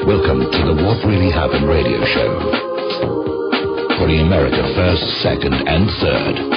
Welcome to the What Really Happened radio show. For the America First, Second, and Third.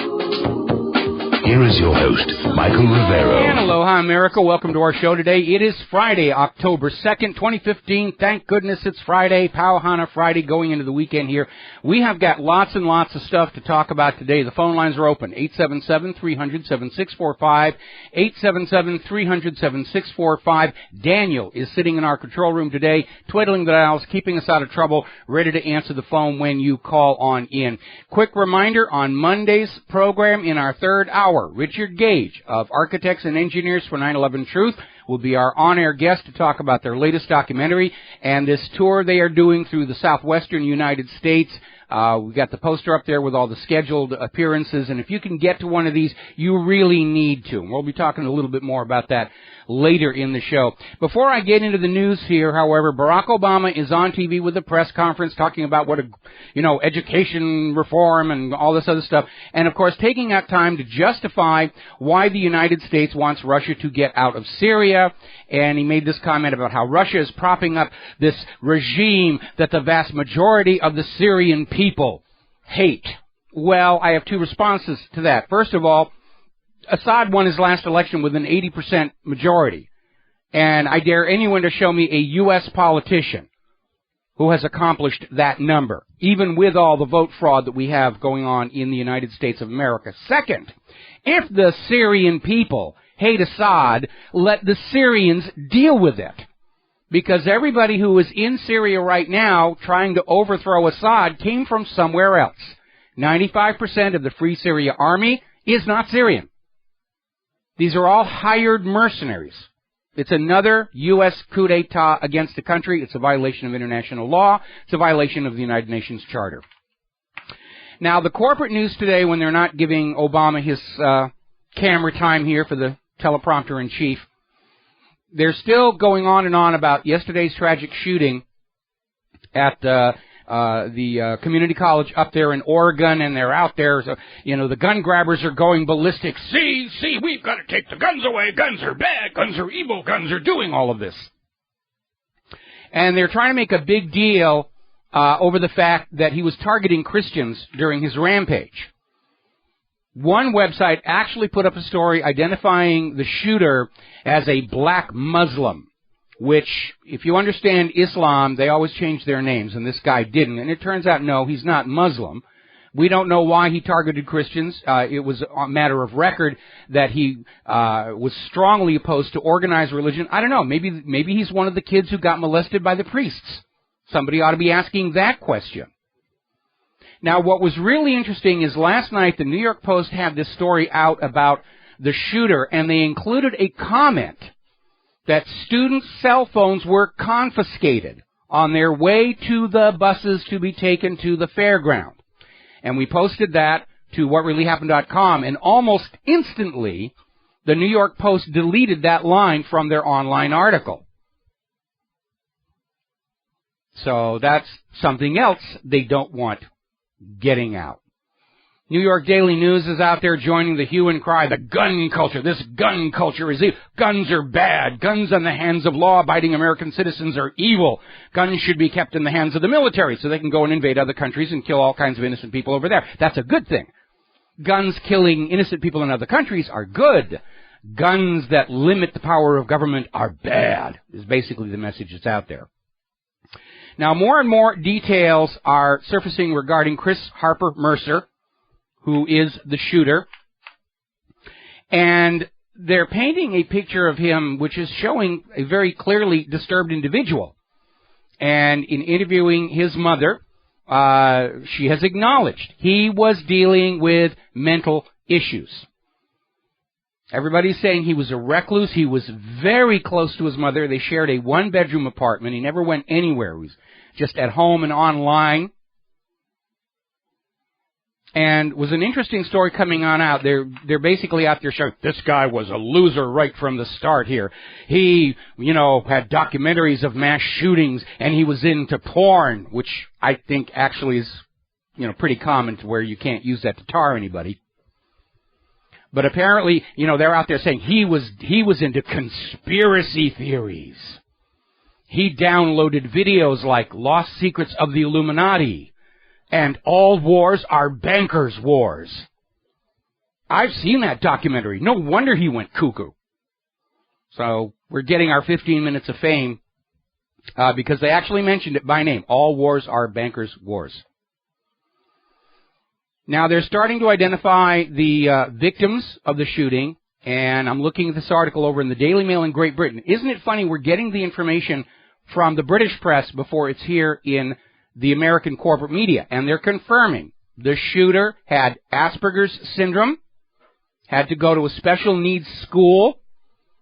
Here is your host, Michael Rivero. And aloha, America. Welcome to our show today. It is Friday, October 2nd, 2015. Thank goodness it's Friday, Pauhana Friday, going into the weekend here. We have got lots and lots of stuff to talk about today. The phone lines are open, 877-300-7645, 877-300-7645. Daniel is sitting in our control room today, twiddling the dials, keeping us out of trouble, ready to answer the phone when you call on in. Quick reminder, on Monday's program in our third hour, Richard Gage of Architects and Engineers for 9/11 Truth will be our on-air guest to talk about their latest documentary and this tour they are doing through the southwestern United States. We've got the poster up there with all the scheduled appearances, and if you can get to one of these, you really need to. We'll be talking a little bit more about that later in the show. Before I get into the news here, however, Barack Obama is on TV with a press conference talking about education reform and all this other stuff, and of course taking out time to justify why the United States wants Russia to get out of Syria, and he made this comment about how Russia is propping up this regime that the vast majority of the Syrian people hate. Well, I have two responses to that. First of all, Assad won his last election with an 80% majority. And I dare anyone to show me a U.S. politician who has accomplished that number, even with all the vote fraud that we have going on in the United States of America. Second, if the Syrian people hate Assad, let the Syrians deal with it. Because everybody who is in Syria right now trying to overthrow Assad came from somewhere else. 95% of the Free Syria Army is not Syrian. These are all hired mercenaries. It's another U.S. coup d'etat against the country. It's a violation of international law. It's a violation of the United Nations Charter. Now, the corporate news today, when they're not giving Obama his camera time here for the teleprompter in chief, they're still going on and on about yesterday's tragic shooting at the community college up there in Oregon, and they're out there, so, the gun grabbers are going ballistic. See, we've got to take the guns away. Guns are bad. Guns are evil. Guns are doing all of this. And they're trying to make a big deal over the fact that he was targeting Christians during his rampage. One website actually put up a story identifying the shooter as a black Muslim, which, if you understand Islam, they always change their names, and this guy didn't. And it turns out, no, he's not Muslim. We don't know why he targeted Christians. It was a matter of record that he was strongly opposed to organized religion. I don't know. Maybe he's one of the kids who got molested by the priests. Somebody ought to be asking that question. Now, what was really interesting is last night the New York Post had this story out about the shooter, and they included a comment that students' cell phones were confiscated on their way to the buses to be taken to the fairground. And we posted that to WhatReallyHappened.com, and almost instantly, the New York Post deleted that line from their online article. So that's something else they don't want getting out. New York Daily News is out there joining the hue and cry, the gun culture. This gun culture is evil. Guns are bad. Guns in the hands of law-abiding American citizens are evil. Guns should be kept in the hands of the military so they can go and invade other countries and kill all kinds of innocent people over there. That's a good thing. Guns killing innocent people in other countries are good. Guns that limit the power of government are bad, is basically the message that's out there. Now, more and more details are surfacing regarding Chris Harper Mercer, who is the shooter, and they're painting a picture of him which is showing a very clearly disturbed individual. And in interviewing his mother, she has acknowledged he was dealing with mental issues. Everybody's saying he was a recluse. He was very close to his mother. They shared a one-bedroom apartment. He never went anywhere. He was just at home and online. And was an interesting story coming on out. They're basically out there showing this guy was a loser right from the start here. He, had documentaries of mass shootings, and he was into porn, which I think actually is, pretty common to where you can't use that to tar anybody. But apparently, they're out there saying he was into conspiracy theories. He downloaded videos like Lost Secrets of the Illuminati and All Wars Are Bankers' Wars. I've seen that documentary. No wonder he went cuckoo. So we're getting our 15 minutes of fame because they actually mentioned it by name. All wars are bankers' wars. Now, they're starting to identify the victims of the shooting, and I'm looking at this article over in the Daily Mail in Great Britain. Isn't it funny? We're getting the information from the British press before it's here in the American corporate media, and they're confirming the shooter had Asperger's syndrome, had to go to a special needs school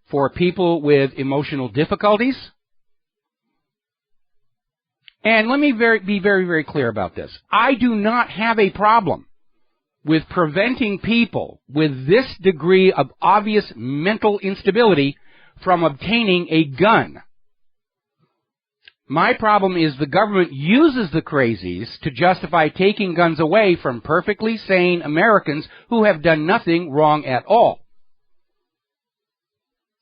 for people with emotional difficulties. And let me be very, very clear about this. I do not have a problem with preventing people with this degree of obvious mental instability from obtaining a gun. My problem is the government uses the crazies to justify taking guns away from perfectly sane Americans who have done nothing wrong at all.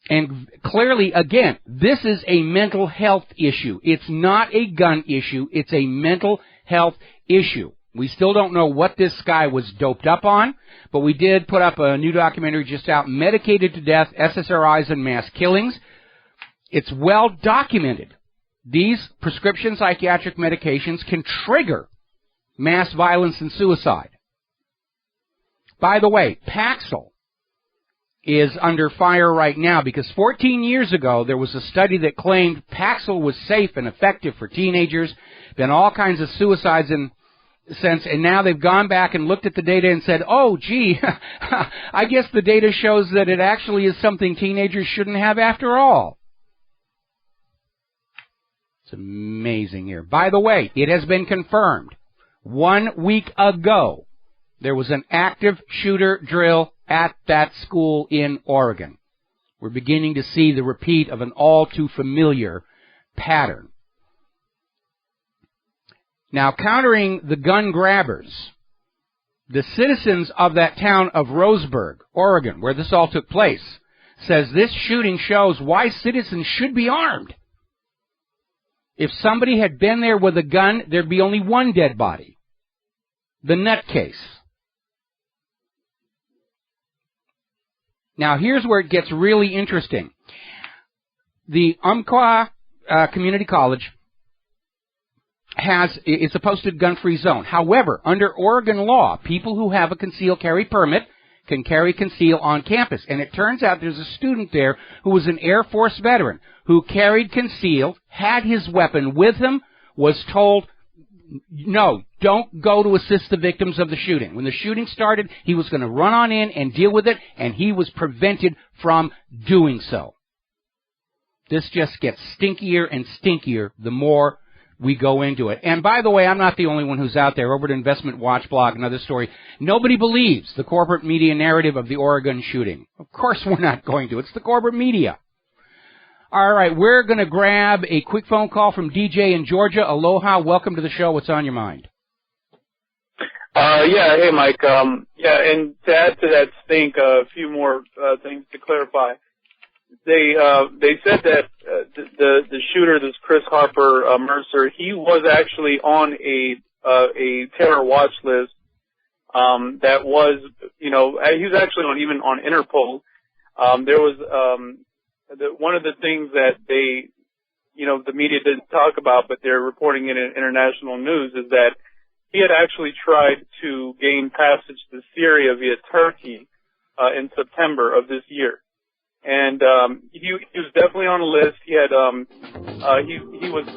And clearly, again, this is a mental health issue. It's not a gun issue. It's a mental health issue. We still don't know what this guy was doped up on, but we did put up a new documentary just out, Medicated to Death, SSRIs and Mass Killings. It's well documented. These prescription psychiatric medications can trigger mass violence and suicide. By the way, Paxil is under fire right now because 14 years ago there was a study that claimed Paxil was safe and effective for teenagers. Been all kinds of suicides and now they've gone back and looked at the data and said, oh, gee, I guess the data shows that it actually is something teenagers shouldn't have after all. It's amazing here. By the way, it has been confirmed. 1 week ago, there was an active shooter drill at that school in Oregon. We're beginning to see the repeat of an all too familiar pattern. Now, countering the gun grabbers, the citizens of that town of Roseburg, Oregon, where this all took place, says this shooting shows why citizens should be armed. If somebody had been there with a gun, there'd be only one dead body. The nutcase. Now, here's where it gets really interesting. The Umpqua Community College it's a posted gun-free zone. However, under Oregon law, people who have a concealed carry permit can carry conceal on campus. And it turns out there's a student there who was an Air Force veteran who carried concealed, had his weapon with him, was told, no, don't go to assist the victims of the shooting. When the shooting started, he was going to run on in and deal with it, and he was prevented from doing so. This just gets stinkier and stinkier the more we go into it. And by the way, I'm not the only one who's out there. Over at Investment Watch blog, another story. Nobody believes the corporate media narrative of the Oregon shooting. Of course we're not going to. It's the corporate media. All right, we're going to grab a quick phone call from DJ in Georgia. Aloha, welcome to the show. What's on your mind? Hey, Mike. And to add to that stink, a few more things to clarify. They said that the shooter, this Chris Harper Mercer, he was actually on a terror watch list. That was, he was actually even on Interpol. There was one of the things that the media didn't talk about, but they're reporting it in international news, is that he had actually tried to gain passage to Syria via Turkey in September of this year. And he was definitely on a list. He had he was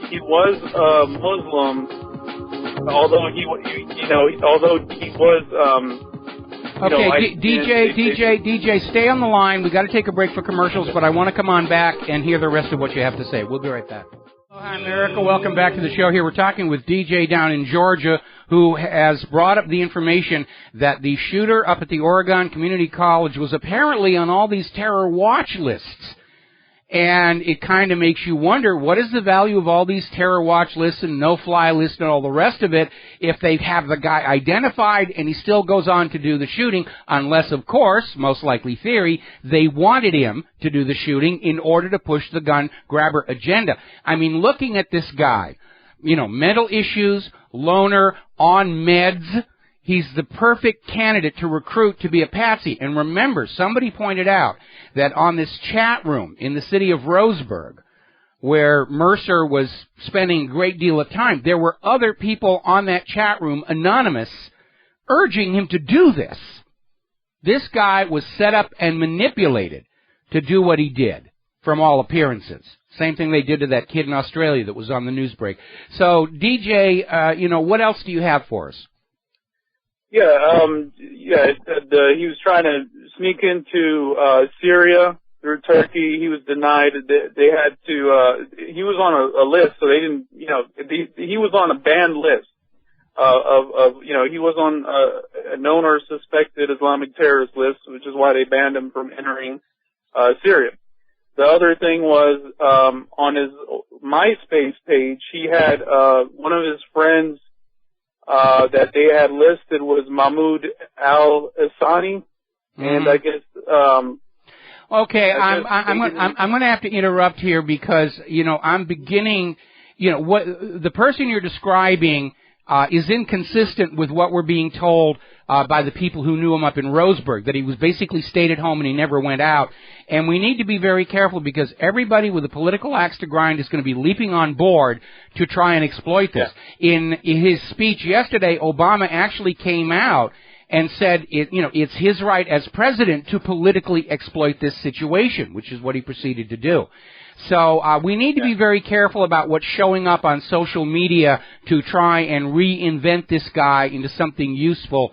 Muslim, although he was DJ, stay on the line. We got to take a break for commercials, but I want to come on back and hear the rest of what you have to say. We'll be right back. Hi, America. Welcome back to the show. Here we're talking with DJ down in Georgia, who has brought up the information that the shooter up at the Oregon Community College was apparently on all these terror watch lists. And it kind of makes you wonder, what is the value of all these terror watch lists and no-fly lists and all the rest of it if they have the guy identified and he still goes on to do the shooting, unless, of course, most likely theory, they wanted him to do the shooting in order to push the gun grabber agenda. I mean, looking at this guy, you know, mental issues, loner, on meds, he's the perfect candidate to recruit to be a patsy. And remember, somebody pointed out that on this chat room in the city of Roseburg, where Mercer was spending a great deal of time, there were other people on that chat room, anonymous, urging him to do this. This guy was set up and manipulated to do what he did, from all appearances. Same thing they did to that kid in Australia that was on the news break. So, DJ, you know, what else do you have for us? Yeah, he was trying to sneak into Syria through Turkey. He was denied. They had to. He was on a list, so they didn't. You know, he was on a banned list of. You know, he was on a known or suspected Islamic terrorist list, which is why they banned him from entering Syria. The other thing was on his MySpace page, he had one of his friends. That they had listed was Mahmoud al-Hassani, and I guess. Okay, I'm going to have to interrupt here because I'm beginning. What the person you're describing is inconsistent with what we're being told by the people who knew him up in Roseburg, that he was basically stayed at home and he never went out. And we need to be very careful because everybody with a political axe to grind is going to be leaping on board to try and exploit this. Yeah. In his speech yesterday, Obama actually came out and said, it's his right as president to politically exploit this situation, which is what he proceeded to do. So we need to be very careful about what's showing up on social media to try and reinvent this guy into something useful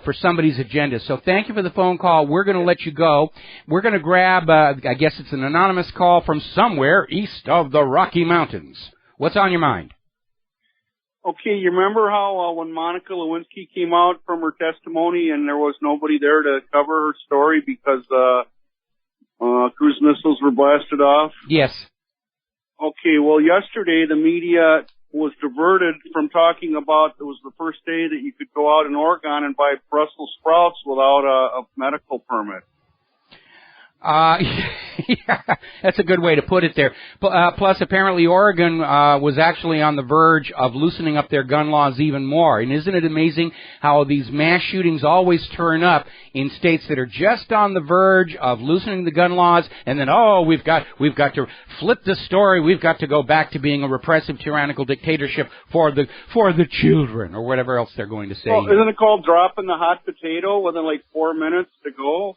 for somebody's agenda. So thank you for the phone call. We're going to let you go. We're going to grab, I guess it's an anonymous call from somewhere east of the Rocky Mountains. What's on your mind? Okay, you remember how when Monica Lewinsky came out from her testimony and there was nobody there to cover her story because cruise missiles were blasted off? Yes. Okay, well, yesterday the media was diverted from talking about it was the first day that you could go out in Oregon and buy Brussels sprouts without a medical permit. Yeah, that's a good way to put it there. Plus, apparently Oregon was actually on the verge of loosening up their gun laws even more. And isn't it amazing how these mass shootings always turn up in states that are just on the verge of loosening the gun laws, and then, we've got to flip the story. We've got to go back to being a repressive, tyrannical dictatorship for the children, or whatever else they're going to say. Well, isn't it called dropping the hot potato within like 4 minutes to go?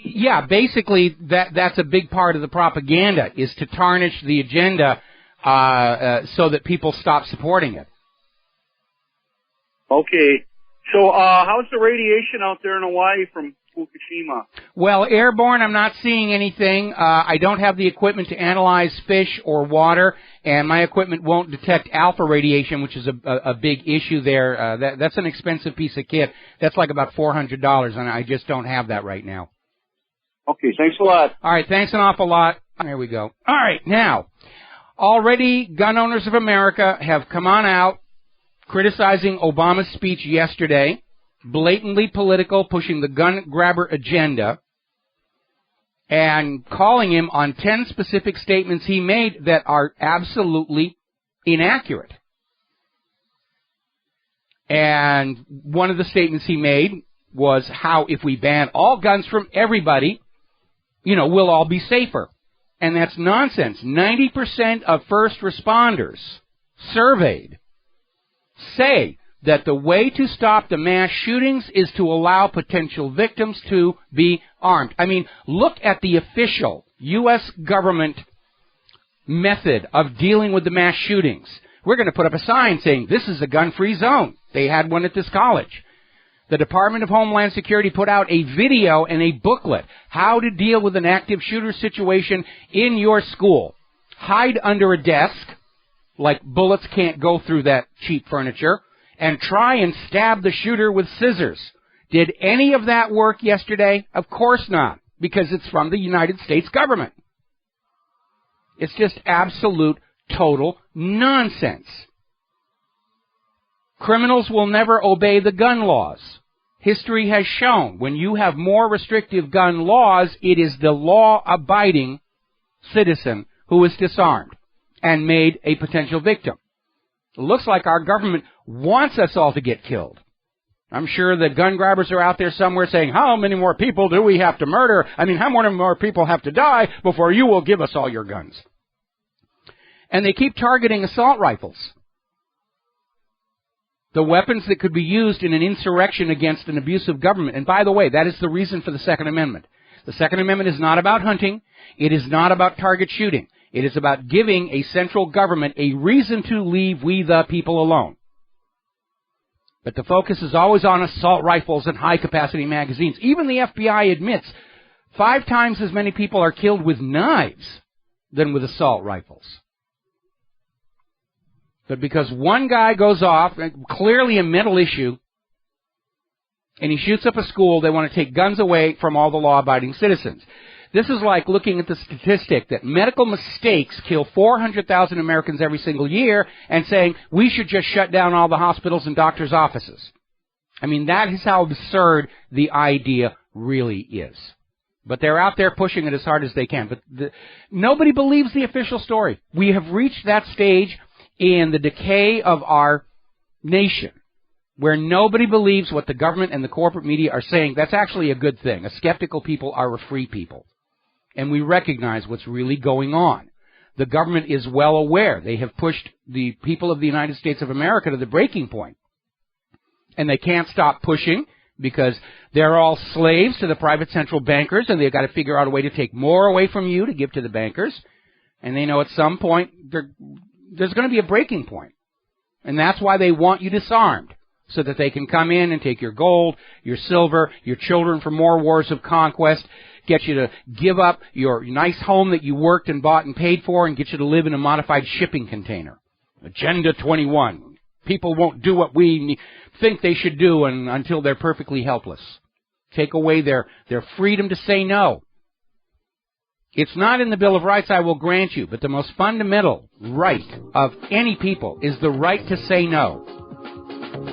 Yeah, basically that's a big part of the propaganda, is to tarnish the agenda so that people stop supporting it. Okay. So how's the radiation out there in Hawaii from Fukushima? Well, airborne, I'm not seeing anything. I don't have the equipment to analyze fish or water, and my equipment won't detect alpha radiation, which is a big issue there. That's an expensive piece of kit. That's like about $400, and I just don't have that right now. Okay, thanks a lot. All right, thanks an awful lot. There we go. All right, now, already gun owners of America have come on out criticizing Obama's speech yesterday, blatantly political, pushing the gun grabber agenda, and calling him on 10 specific statements he made that are absolutely inaccurate. And one of the statements he made was how if we ban all guns from everybody, we'll all be safer. And that's nonsense. 90% of first responders surveyed say that the way to stop the mass shootings is to allow potential victims to be armed. I mean, look at the official U.S. government method of dealing with the mass shootings. We're going to put up a sign saying, this is a gun-free zone. They had one at this college. The Department of Homeland Security put out a video and a booklet, how to deal with an active shooter situation in your school. Hide under a desk, like bullets can't go through that cheap furniture, and try and stab the shooter with scissors. Did any of that work yesterday? Of course not. because it's from the United States government. It's just absolute, total nonsense. Criminals will never obey the gun laws. History has shown when you have more restrictive gun laws, it is the law-abiding citizen who is disarmed and made a potential victim. It looks like our government wants us all to get killed. I'm sure the gun grabbers are out there somewhere saying, how many more people do we have to murder? I mean, how many more people have to die before you will give us all your guns? And they keep targeting assault rifles. The weapons that could be used in an insurrection against an abusive government. And by the way, that is the reason for the Second Amendment. The Second Amendment is not about hunting. It is not about target shooting. It is about giving a central government a reason to leave we the people alone. But the focus is always on assault rifles and high-capacity magazines. Even the FBI admits 5 times as many people are killed with knives than with assault rifles. But because one guy goes off, clearly a mental issue, and he shoots up a school, they want to take guns away from all the law-abiding citizens. This is like looking at the statistic that medical mistakes kill 400,000 Americans every single year and saying we should just shut down all the hospitals and doctors' offices. I mean, that is how absurd the idea really is. But they're out there pushing it as hard as they can. But nobody believes the official story. We have reached that stage in the decay of our nation where nobody believes what the government and the corporate media are saying. That's actually a good thing. A skeptical people are a free people. And we recognize what's really going on. The government is well aware. They have pushed the people of the United States of America to the breaking point. And they can't stop pushing because they're all slaves to the private central bankers, and they've got to figure out a way to take more away from you to give to the bankers. And they know at some point there's going to be a breaking point. And that's why they want you disarmed, so that they can come in and take your gold, your silver, your children for more wars of conquest, get you to give up your nice home that you worked and bought and paid for, and get you to live in a modified shipping container. Agenda 21. People won't do what we think they should do until they're perfectly helpless. Take away their freedom to say no. It's not in the Bill of Rights, I will grant you, but the most fundamental right of any people is the right to say no.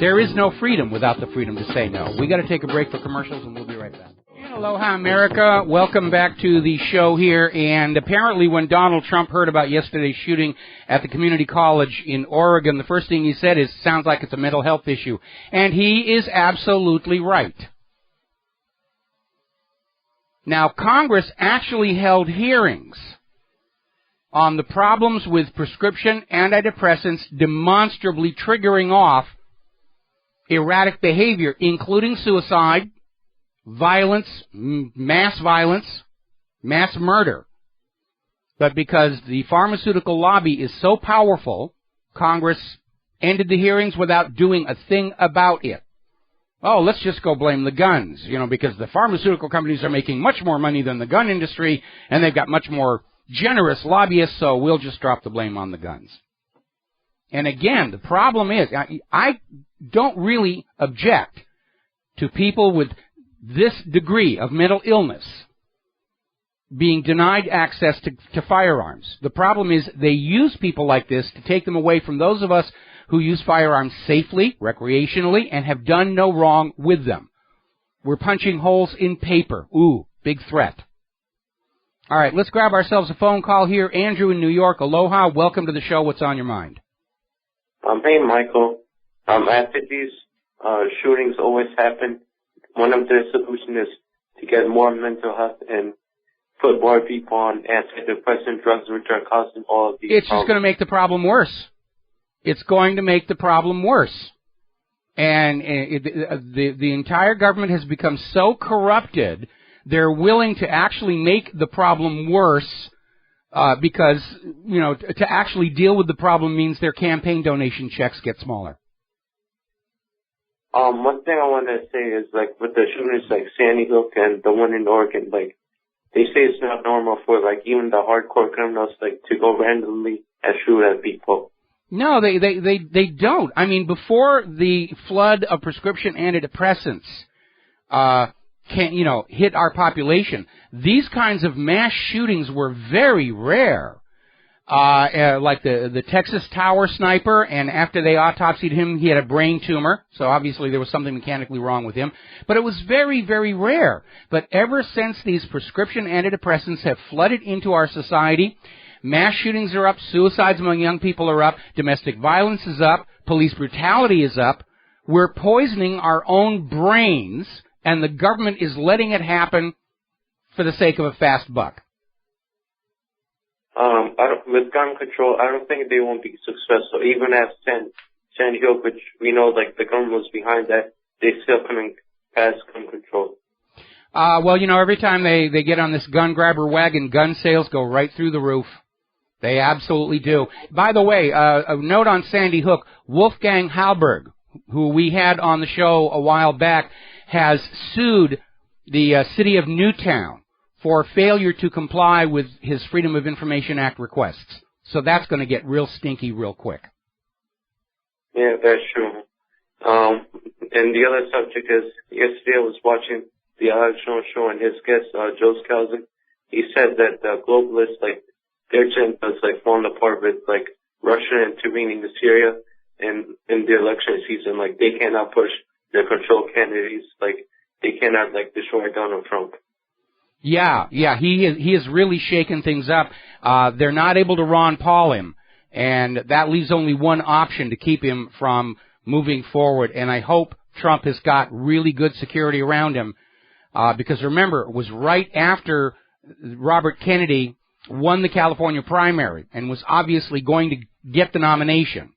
There is no freedom without the freedom to say no. We got to take a break for commercials, and we'll be right back. And aloha, America. Welcome back to the show here. And apparently when Donald Trump heard about yesterday's shooting at the community college in Oregon, the first thing he said is, sounds like it's a mental health issue. And he is absolutely right. Now, Congress actually held hearings on the problems with prescription antidepressants demonstrably triggering off erratic behavior, including suicide, violence, mass murder. But because the pharmaceutical lobby is so powerful, Congress ended the hearings without doing a thing about it. Oh, let's just go blame the guns, because the pharmaceutical companies are making much more money than the gun industry, and they've got much more generous lobbyists, so we'll just drop the blame on the guns. And again, the problem is, I don't really object to people with this degree of mental illness being denied access to firearms. The problem is they use people like this to take them away from those of us who use firearms safely, recreationally, and have done no wrong with them. We're punching holes in paper. Ooh, big threat. All right, let's grab ourselves a phone call here. Andrew in New York, aloha. Welcome to the show. What's on your mind? Hey, Michael. After these shootings always happen, one of the solutions is to get more mental health and put more people on antidepressant drugs, which are causing all of these It's just going to make the problem worse. It's going to make the problem worse. And the entire government has become so corrupted, they're willing to actually make the problem worse because, to actually deal with the problem means their campaign donation checks get smaller. One thing I want to say is, with the shootings like Sandy Hook and the one in Oregon, they say it's not normal for, even the hardcore criminals, to go randomly and shoot at people. No, they don't. I mean, before the flood of prescription antidepressants hit our population. These kinds of mass shootings were very rare. Like the Texas Tower sniper, and after they autopsied him, he had a brain tumor, so obviously there was something mechanically wrong with him. But it was very, very rare. But ever since these prescription antidepressants have flooded into our society, mass shootings are up, suicides among young people are up, domestic violence is up, police brutality is up. We're poisoning our own brains, and the government is letting it happen for the sake of a fast buck. With gun control, I don't think they won't be successful. Even at Sandy Hook, which we know like the government was behind that, they still couldn't pass gun control. Well, every time they get on this gun grabber wagon, gun sales go right through the roof. They absolutely do. By the way, a note on Sandy Hook, Wolfgang Halberg, who we had on the show a while back, has sued the city of Newtown for failure to comply with his Freedom of Information Act requests. So that's going to get real stinky real quick. Yeah, that's true. And the other subject is, yesterday I was watching the Alex Jones show, and his guest, Joe Scalzi, he said that the globalists, like, their agenda is, like, falling apart with, like, Russia intervening in Syria and in the election season. Like, they cannot push their control candidates. Like, they cannot, like, destroy Donald Trump. Yeah, he has really shaken things up. They're not able to Ron Paul him, and that leaves only one option to keep him from moving forward. And I hope Trump has got really good security around him, because remember, it was right after Robert Kennedy won the California primary and was obviously going to get the nomination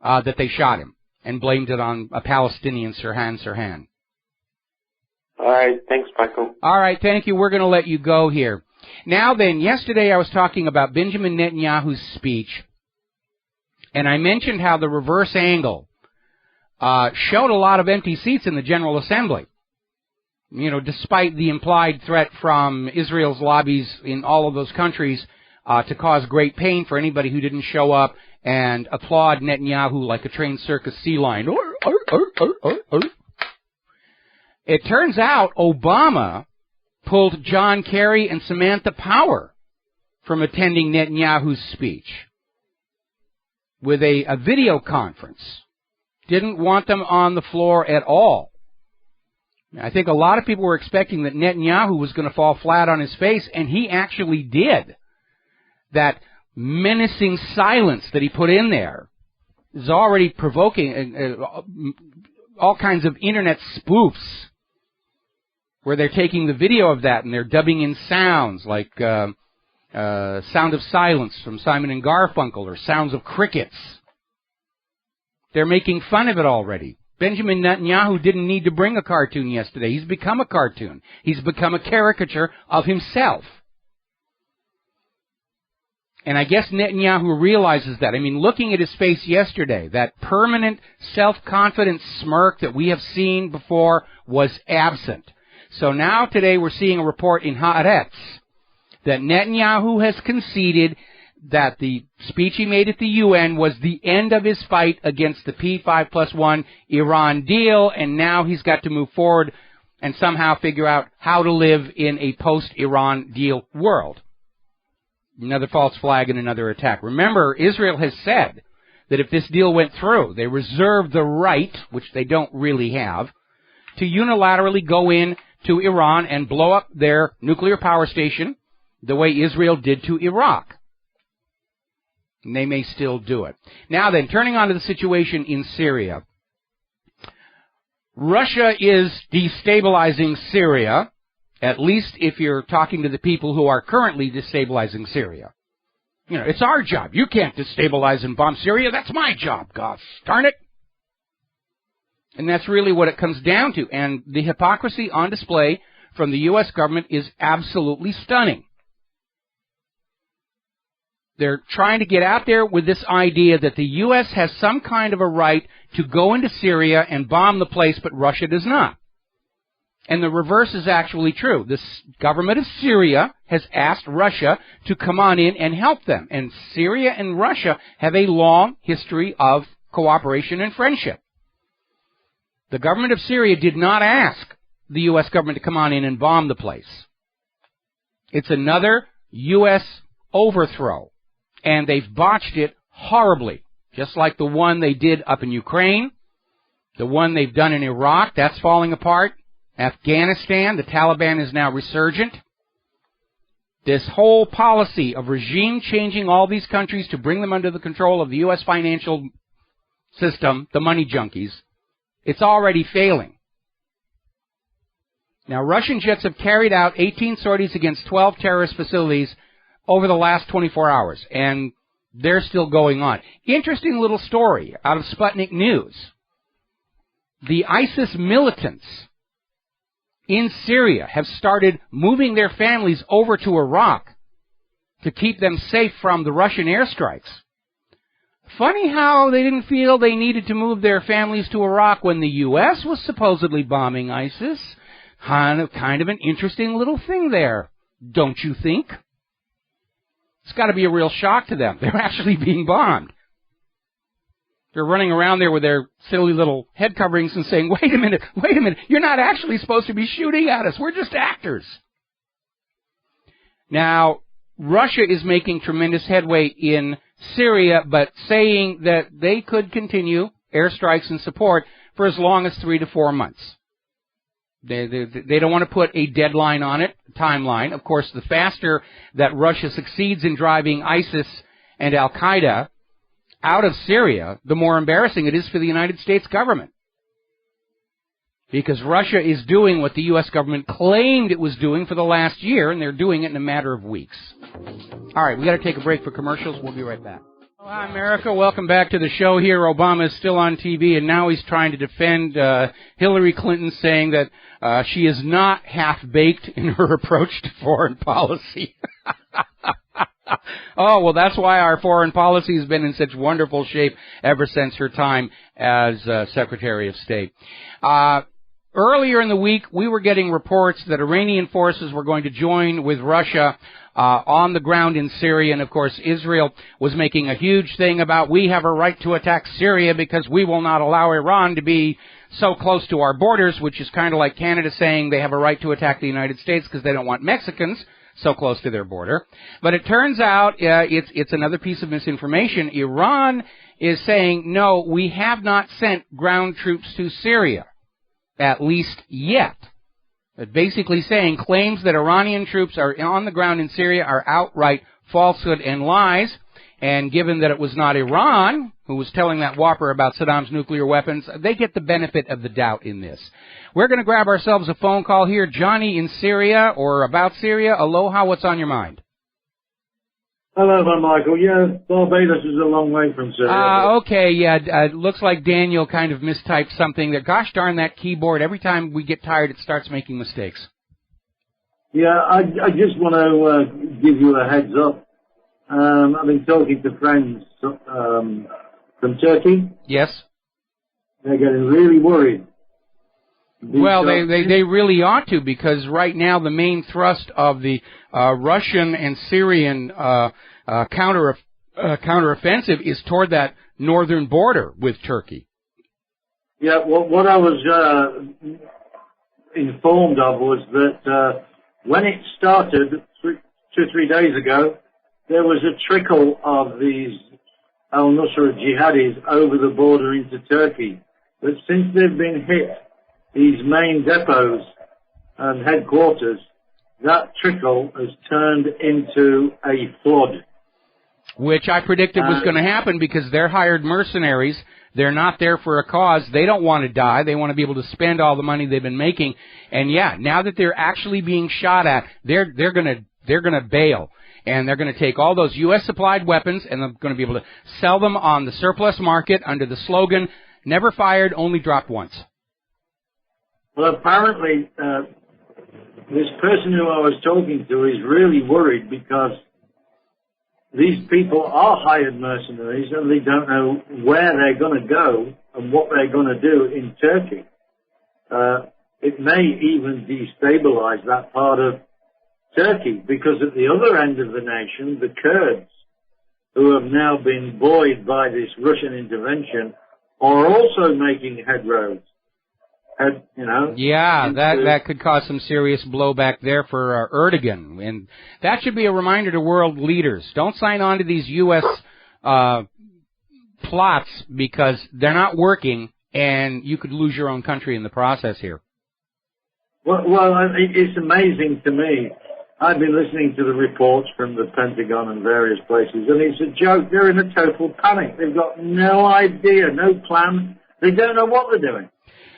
that they shot him and blamed it on a Palestinian, Sirhan. All right. Thanks, Michael. All right. Thank you. We're going to let you go here. Now then, yesterday I was talking about Benjamin Netanyahu's speech, and I mentioned how the reverse angle showed a lot of empty seats in the General Assembly. Despite the implied threat from Israel's lobbies in all of those countries to cause great pain for anybody who didn't show up and applaud Netanyahu like a trained circus sea lion. It turns out Obama pulled John Kerry and Samantha Power from attending Netanyahu's speech with a video conference. Didn't want them on the floor at all. I think a lot of people were expecting that Netanyahu was going to fall flat on his face, and he actually did. That menacing silence that he put in there is already provoking all kinds of internet spoofs, where they're taking the video of that and they're dubbing in sounds like Sound of Silence from Simon and Garfunkel or Sounds of Crickets. They're making fun of it already. Benjamin Netanyahu didn't need to bring a cartoon yesterday. He's become a cartoon. He's become a caricature of himself. And I guess Netanyahu realizes that. I mean, looking at his face yesterday, that permanent self-confident smirk that we have seen before was absent. So now today we're seeing a report in Haaretz that Netanyahu has conceded that the speech he made at the UN was the end of his fight against the P5+1 Iran deal, and now he's got to move forward and somehow figure out how to live in a post-Iran deal world. Another false flag and another attack. Remember, Israel has said that if this deal went through, they reserve the right, which they don't really have, to unilaterally go in to Iran and blow up their nuclear power station the way Israel did to Iraq. And they may still do it. Now then, turning on to the situation in Syria. Russia is destabilizing Syria, at least if you're talking to the people who are currently destabilizing Syria. It's our job. You can't destabilize and bomb Syria. That's my job, gosh darn it. And that's really what it comes down to. And the hypocrisy on display from the U.S. government is absolutely stunning. They're trying to get out there with this idea that the U.S. has some kind of a right to go into Syria and bomb the place, but Russia does not. And the reverse is actually true. The government of Syria has asked Russia to come on in and help them. And Syria and Russia have a long history of cooperation and friendship. The government of Syria did not ask the U.S. government to come on in and bomb the place. It's another U.S. overthrow, and they've botched it horribly, just like the one they did up in Ukraine, the one they've done in Iraq, that's falling apart. Afghanistan, the Taliban is now resurgent. This whole policy of regime changing all these countries to bring them under the control of the U.S. financial system, the money junkies, it's already failing. Now, Russian jets have carried out 18 sorties against 12 terrorist facilities over the last 24 hours, and they're still going on. Interesting little story out of Sputnik News. The ISIS militants in Syria have started moving their families over to Iraq to keep them safe from the Russian airstrikes. Funny how they didn't feel they needed to move their families to Iraq when the U.S. was supposedly bombing ISIS. Kind of an interesting little thing there, don't you think? It's got to be a real shock to them. They're actually being bombed. They're running around there with their silly little head coverings and saying, wait a minute, you're not actually supposed to be shooting at us. We're just actors. Now, Russia is making tremendous headway in Syria, but saying that they could continue airstrikes and support for as long as 3 to 4 months. They don't want to put a deadline on it, timeline. Of course, the faster that Russia succeeds in driving ISIS and Al-Qaeda out of Syria, the more embarrassing it is for the United States government. Because Russia is doing what the U.S. government claimed it was doing for the last year, and they're doing it in a matter of weeks. All right, we got to take a break for commercials. We'll be right back. Hi, America. Welcome back to the show here. Obama is still on TV, and now he's trying to defend Hillary Clinton, saying that she is not half-baked in her approach to foreign policy. Oh, well, that's why our foreign policy has been in such wonderful shape ever since her time as Secretary of State. Earlier in the week, we were getting reports that Iranian forces were going to join with Russia on the ground in Syria, and of course Israel was making a huge thing about we have a right to attack Syria because we will not allow Iran to be so close to our borders, which is kind of like Canada saying they have a right to attack the United States because they don't want Mexicans so close to their border. But it turns out it's another piece of misinformation. Iran is saying, no, we have not sent ground troops to Syria, at least yet. Basically saying claims that Iranian troops are on the ground in Syria are outright falsehood and lies. And given that it was not Iran who was telling that whopper about Saddam's nuclear weapons, they get the benefit of the doubt in this. We're going to grab ourselves a phone call here. Johnny in Syria, or about Syria. Aloha, what's on your mind? Hello, Michael. Yeah, Barbados is a long way from Syria. Okay, yeah, it looks like Daniel kind of mistyped something there. Gosh darn that keyboard. Every time we get tired, it starts making mistakes. Yeah, I just want to give you a heads up. I've been talking to friends from Turkey. Yes. They're getting really worried. Well, they really ought to, because right now the main thrust of the Russian and Syrian counteroffensive is toward that northern border with Turkey. Yeah, what I was informed of was that when it started 2 or 3 days ago, there was a trickle of these al-Nusra jihadis over the border into Turkey. But since they've been hit, these main depots and headquarters, that trickle has turned into a flood. Which I predicted was going to happen because they're hired mercenaries. They're not there for a cause. They don't want to die. They want to be able to spend all the money they've been making. And yeah, now that they're actually being shot at, they're going to bail. And they're going to take all those U.S. supplied weapons and they're going to be able to sell them on the surplus market under the slogan, never fired, only dropped once. Well, apparently, this person who I was talking to is really worried because these people are hired mercenaries and they don't know where they're going to go and what they're going to do in Turkey. It may even destabilize that part of Turkey, because at the other end of the nation, the Kurds, who have now been buoyed by this Russian intervention, are also making headroads. Yeah, that could cause some serious blowback there for Erdogan. And that should be a reminder to world leaders. Don't sign on to these U.S. Plots because they're not working, and you could lose your own country in the process here. Well, it's amazing to me. I've been listening to the reports from the Pentagon and various places, and it's a joke. They're in a total panic. They've got no idea, no plan. They don't know what they're doing.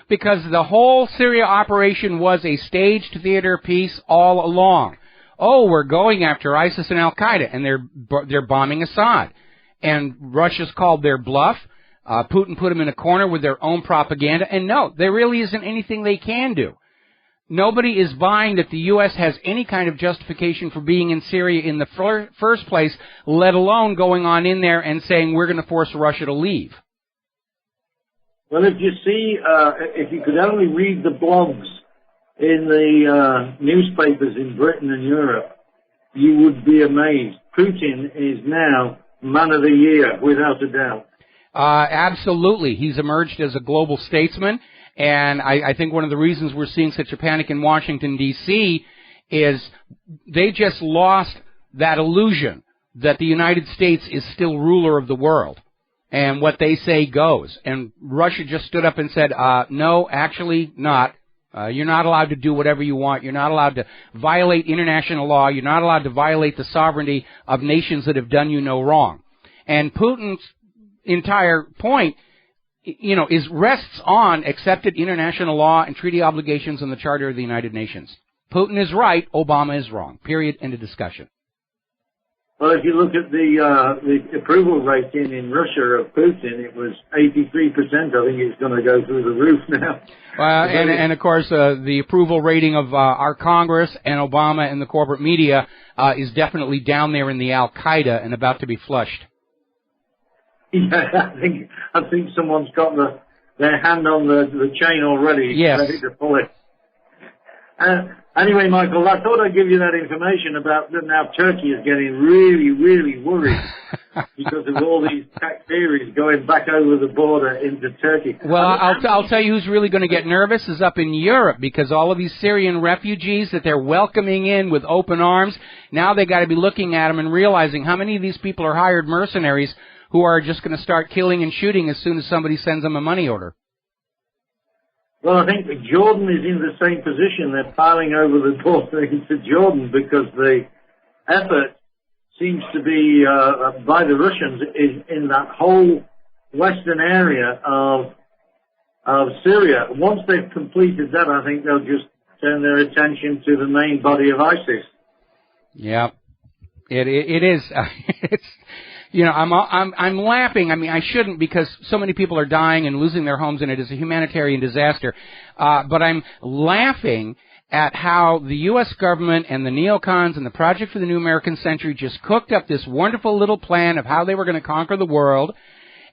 Because the whole Syria operation was a staged theater piece all along. Oh, we're going after ISIS and Al-Qaeda, and they're bombing Assad. And Russia's called their bluff. Putin put them in a corner with their own propaganda. And no, there really isn't anything they can do. Nobody is buying that the U.S. has any kind of justification for being in Syria in the first place, let alone going on in there and saying we're going to force Russia to leave. Well, if you see, if you could only read the blogs in the newspapers in Britain and Europe, you would be amazed. Putin is now man of the year, without a doubt. Absolutely. He's emerged as a global statesman. And I think one of the reasons we're seeing such a panic in Washington, D.C. is they just lost that illusion that the United States is still ruler of the world. And what they say goes. And Russia just stood up and said, no, actually not. You're not allowed to do whatever you want. You're not allowed to violate international law. You're not allowed to violate the sovereignty of nations that have done you no wrong. And Putin's entire point rests on accepted international law and treaty obligations and the Charter of the United Nations. Putin is right, Obama is wrong. Period. End of discussion. Well, if you look at the approval rating in Russia of Putin, it was 83%. I think it's going to go through the roof now. And of course, the approval rating of our Congress and Obama and the corporate media is definitely down there in the Al-Qaeda and about to be flushed. Yeah, I think someone's got their hand on the chain already, yes, ready to pull it. Anyway, Michael, I thought I'd give you that information about that now Turkey is getting really, really worried because of all these tax-theories going back over the border into Turkey. Well, I'll tell you who's really going to get nervous is up in Europe because all of these Syrian refugees that they're welcoming in with open arms, now they got to be looking at them and realizing how many of these people are hired mercenaries who are just going to start killing and shooting as soon as somebody sends them a money order. Well, I think Jordan is in the same position. They're piling over the border into Jordan because the effort seems to be by the Russians is in that whole western area of Syria. Once they've completed that, I think they'll just turn their attention to the main body of ISIS. Yeah, it is. It's. I'm laughing. I mean, I shouldn't because so many people are dying and losing their homes, and it is a humanitarian disaster. But I'm laughing at how the U.S. government and the neocons and the Project for the New American Century just cooked up this wonderful little plan of how they were going to conquer the world,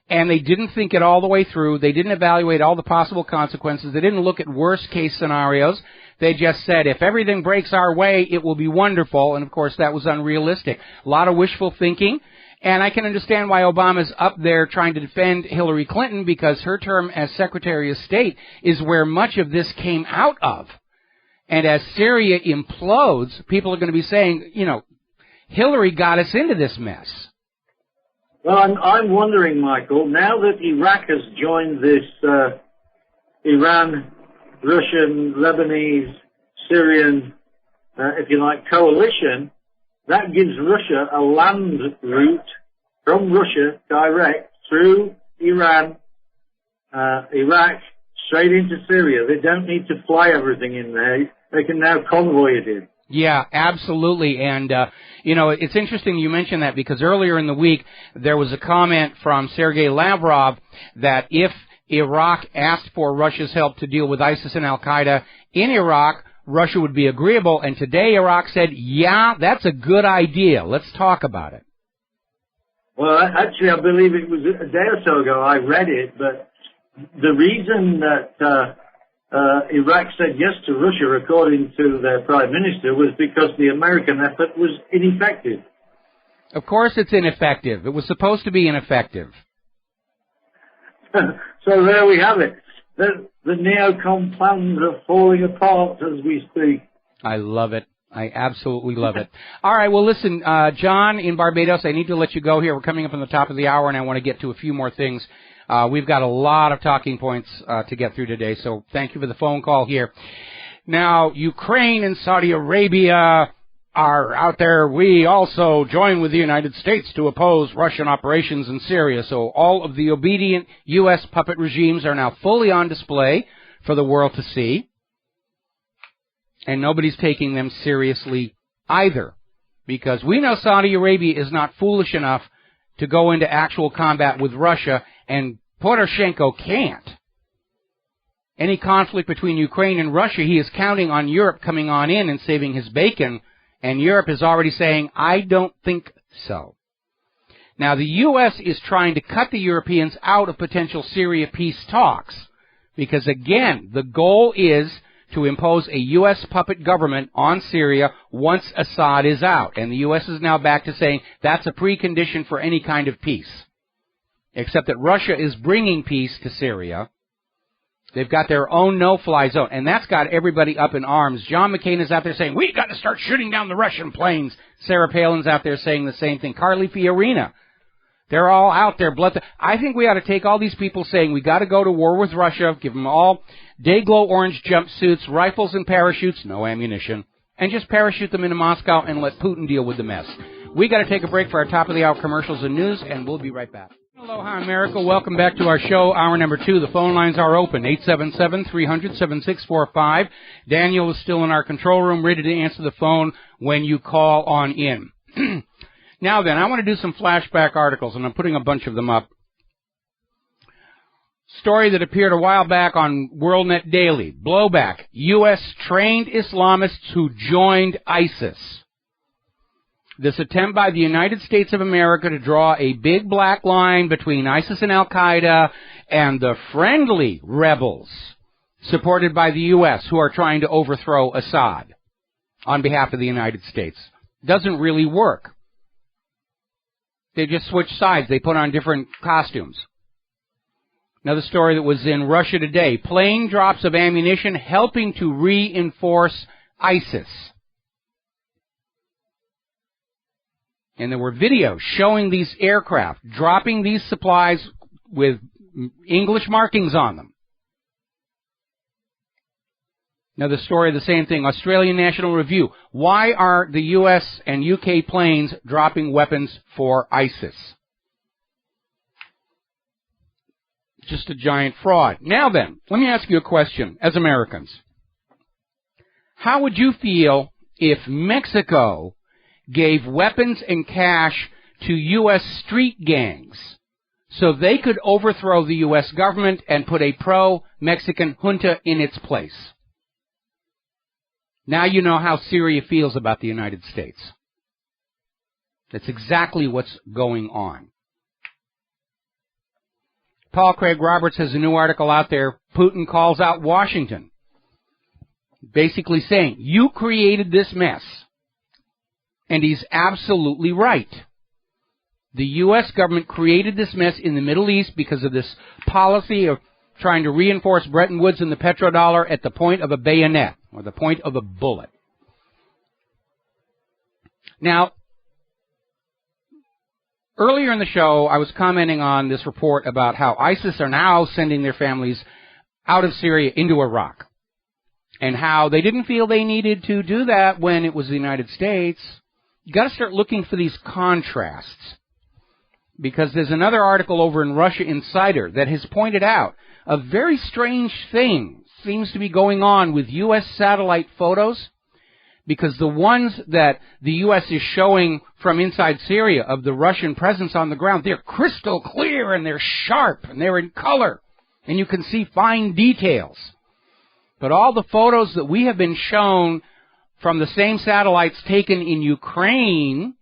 and they didn't think it all the way through. They didn't evaluate all the possible consequences. They didn't look at worst-case scenarios. They just said, if everything breaks our way, it will be wonderful. And, of course, that was unrealistic. A lot of wishful thinking. And I can understand why Obama's up there trying to defend Hillary Clinton because her term as Secretary of State is where much of this came out of. And as Syria implodes, people are going to be saying, Hillary got us into this mess. Well, I'm wondering, Michael, now that Iraq has joined this Iran, Russian, Lebanese, Syrian, if you like, coalition, that gives Russia a land route from Russia direct through Iran, Iraq, straight into Syria. They don't need to fly everything in there. They can now convoy it in. Yeah, absolutely. And, it's interesting you mentioned that because earlier in the week there was a comment from Sergei Lavrov that if Iraq asked for Russia's help to deal with ISIS and Al-Qaeda in Iraq, Russia would be agreeable, and today Iraq said, yeah, that's a good idea. Let's talk about it. Well, actually, I believe it was a day or so ago I read it, but the reason that Iraq said yes to Russia, according to their prime minister, was because the American effort was ineffective. Of course it's ineffective. It was supposed to be ineffective. So there we have it. the neocon plans are falling apart as we speak. I love it. I absolutely love it. All right, well, listen, John in Barbados, I need to let you go here. We're coming up on the top of the hour, and I want to get to a few more things. We've got a lot of talking points to get through today, so thank you for the phone call here. Now, Ukraine and Saudi Arabia are out there. We also join with the United States to oppose Russian operations in Syria. So all of the obedient U.S. puppet regimes are now fully on display for the world to see. And nobody's taking them seriously either, because we know Saudi Arabia is not foolish enough to go into actual combat with Russia, and Poroshenko can't. Any conflict between Ukraine and Russia, he is counting on Europe coming on in and saving his bacon, and Europe is already saying, I don't think so. Now, the U.S. is trying to cut the Europeans out of potential Syria peace talks, because, again, the goal is to impose a U.S. puppet government on Syria once Assad is out. And the U.S. is now back to saying that's a precondition for any kind of peace. Except that Russia is bringing peace to Syria. They've got their own no-fly zone, and that's got everybody up in arms. John McCain is out there saying, we've got to start shooting down the Russian planes. Sarah Palin's out there saying the same thing. Carly Fiorina. They're all out there. I think we ought to take all these people saying we got to go to war with Russia, give them all day-glow orange jumpsuits, rifles and parachutes, no ammunition, and just parachute them into Moscow and let Putin deal with the mess. We got to take a break for our top-of-the-hour commercials and news, and we'll be right back. Aloha, America. Welcome back to our show, hour number 2. The phone lines are open, 877-300-7645. Daniel is still in our control room, ready to answer the phone when you call on in. Now then, I want to do some flashback articles, and I'm putting a bunch of them up. Story that appeared a while back on WorldNet Daily. Blowback. U.S. trained Islamists who joined ISIS. This attempt by the United States of America to draw a big black line between ISIS and Al-Qaeda and the friendly rebels supported by the U.S. who are trying to overthrow Assad on behalf of the United States doesn't really work. They just switch sides. They put on different costumes. Another story that was in Russia Today. Plane drops of ammunition helping to reinforce ISIS. And there were videos showing these aircraft dropping these supplies with English markings on them. Another story, the same thing. Australian National Review. Why are the U.S. and U.K. planes dropping weapons for ISIS? Just a giant fraud. Now then, let me ask you a question as Americans. How would you feel if Mexico gave weapons and cash to U.S. street gangs so they could overthrow the U.S. government and put a pro-Mexican junta in its place? Now you know how Syria feels about the United States. That's exactly what's going on. Paul Craig Roberts has a new article out there. Putin calls out Washington, basically saying, you created this mess. And he's absolutely right. The U.S. government created this mess in the Middle East because of this policy of trying to reinforce Bretton Woods and the petrodollar at the point of a bayonet, or the point of a bullet. Now, earlier in the show, I was commenting on this report about how ISIS are now sending their families out of Syria into Iraq, and how they didn't feel they needed to do that when it was the United States. You got to start looking for these contrasts, because there's another article over in Russia Insider that has pointed out a very strange thing seems to be going on with U.S. satellite photos, because the ones that the U.S. is showing from inside Syria of the Russian presence on the ground, they're crystal clear and they're sharp and they're in color and you can see fine details. But all the photos that we have been shown from the same satellites taken in Ukraine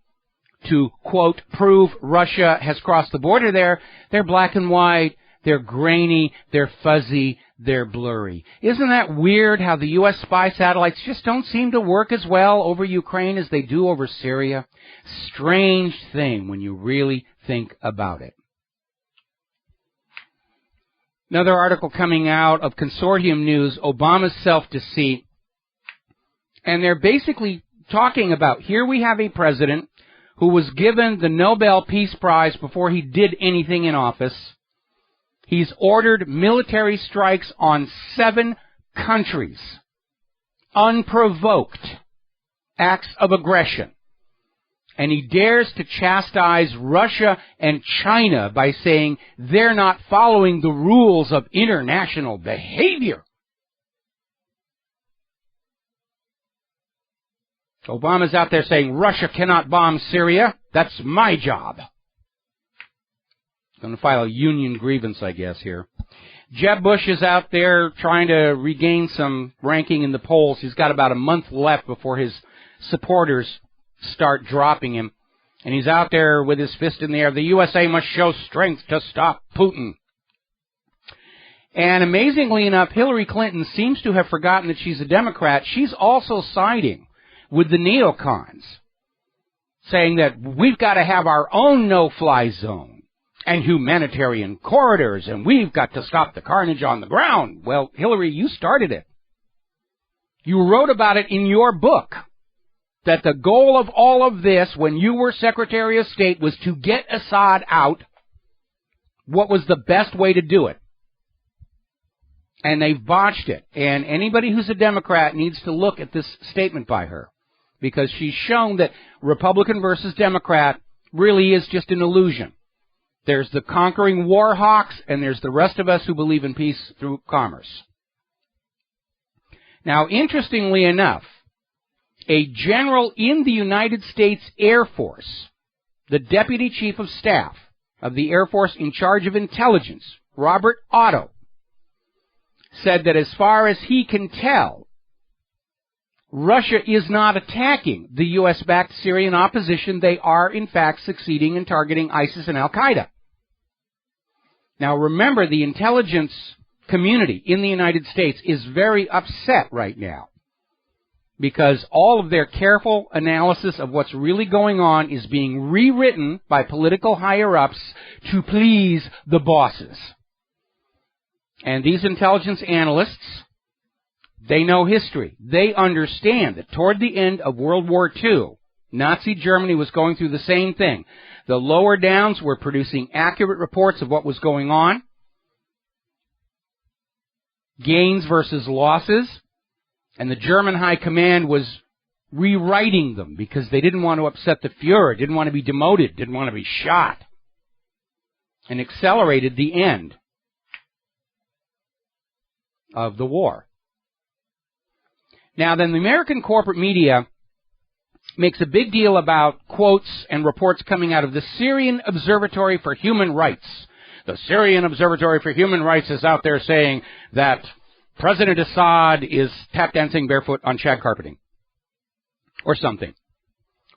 to, quote, prove Russia has crossed the border there, they're black and white, they're grainy, they're fuzzy, they're blurry. Isn't that weird how the U.S. spy satellites just don't seem to work as well over Ukraine as they do over Syria? Strange thing when you really think about it. Another article coming out of Consortium News, Obama's self-deceit. And they're basically talking about, here we have a president who was given the Nobel Peace Prize before he did anything in office. He's ordered military strikes on 7 countries. Unprovoked acts of aggression. And he dares to chastise Russia and China by saying they're not following the rules of international behavior. Obama's out there saying Russia cannot bomb Syria. That's my job. Going to file a union grievance, I guess, here. Jeb Bush is out there trying to regain some ranking in the polls. He's got about a month left before his supporters start dropping him. And he's out there with his fist in the air. The USA must show strength to stop Putin. And amazingly enough, Hillary Clinton seems to have forgotten that she's a Democrat. She's also siding with the neocons, saying that we've got to have our own no-fly zone and humanitarian corridors, and we've got to stop the carnage on the ground. Well, Hillary, you started it. You wrote about it in your book, that the goal of all of this, when you were Secretary of State, was to get Assad out. What was the best way to do it? And they've botched it. And anybody who's a Democrat needs to look at this statement by her, because she's shown that Republican versus Democrat really is just an illusion. There's the conquering war hawks, and there's the rest of us who believe in peace through commerce. Now, interestingly enough, a general in the United States Air Force, the Deputy Chief of Staff of the Air Force in charge of intelligence, Robert Otto, said that as far as he can tell, Russia is not attacking the U.S.-backed Syrian opposition. They are, in fact, succeeding in targeting ISIS and Al-Qaeda. Now, remember, the intelligence community in the United States is very upset right now, because all of their careful analysis of what's really going on is being rewritten by political higher-ups to please the bosses. And these intelligence analysts, they know history. They understand that toward the end of World War II, Nazi Germany was going through the same thing. The lower downs were producing accurate reports of what was going on. Gains versus losses. And the German high command was rewriting them because they didn't want to upset the Fuhrer, didn't want to be demoted, didn't want to be shot. And accelerated the end of the war. Now then, the American corporate media makes a big deal about quotes and reports coming out of the Syrian Observatory for Human Rights. The Syrian Observatory for Human Rights is out there saying that President Assad is tap dancing barefoot on shag carpeting. Or something.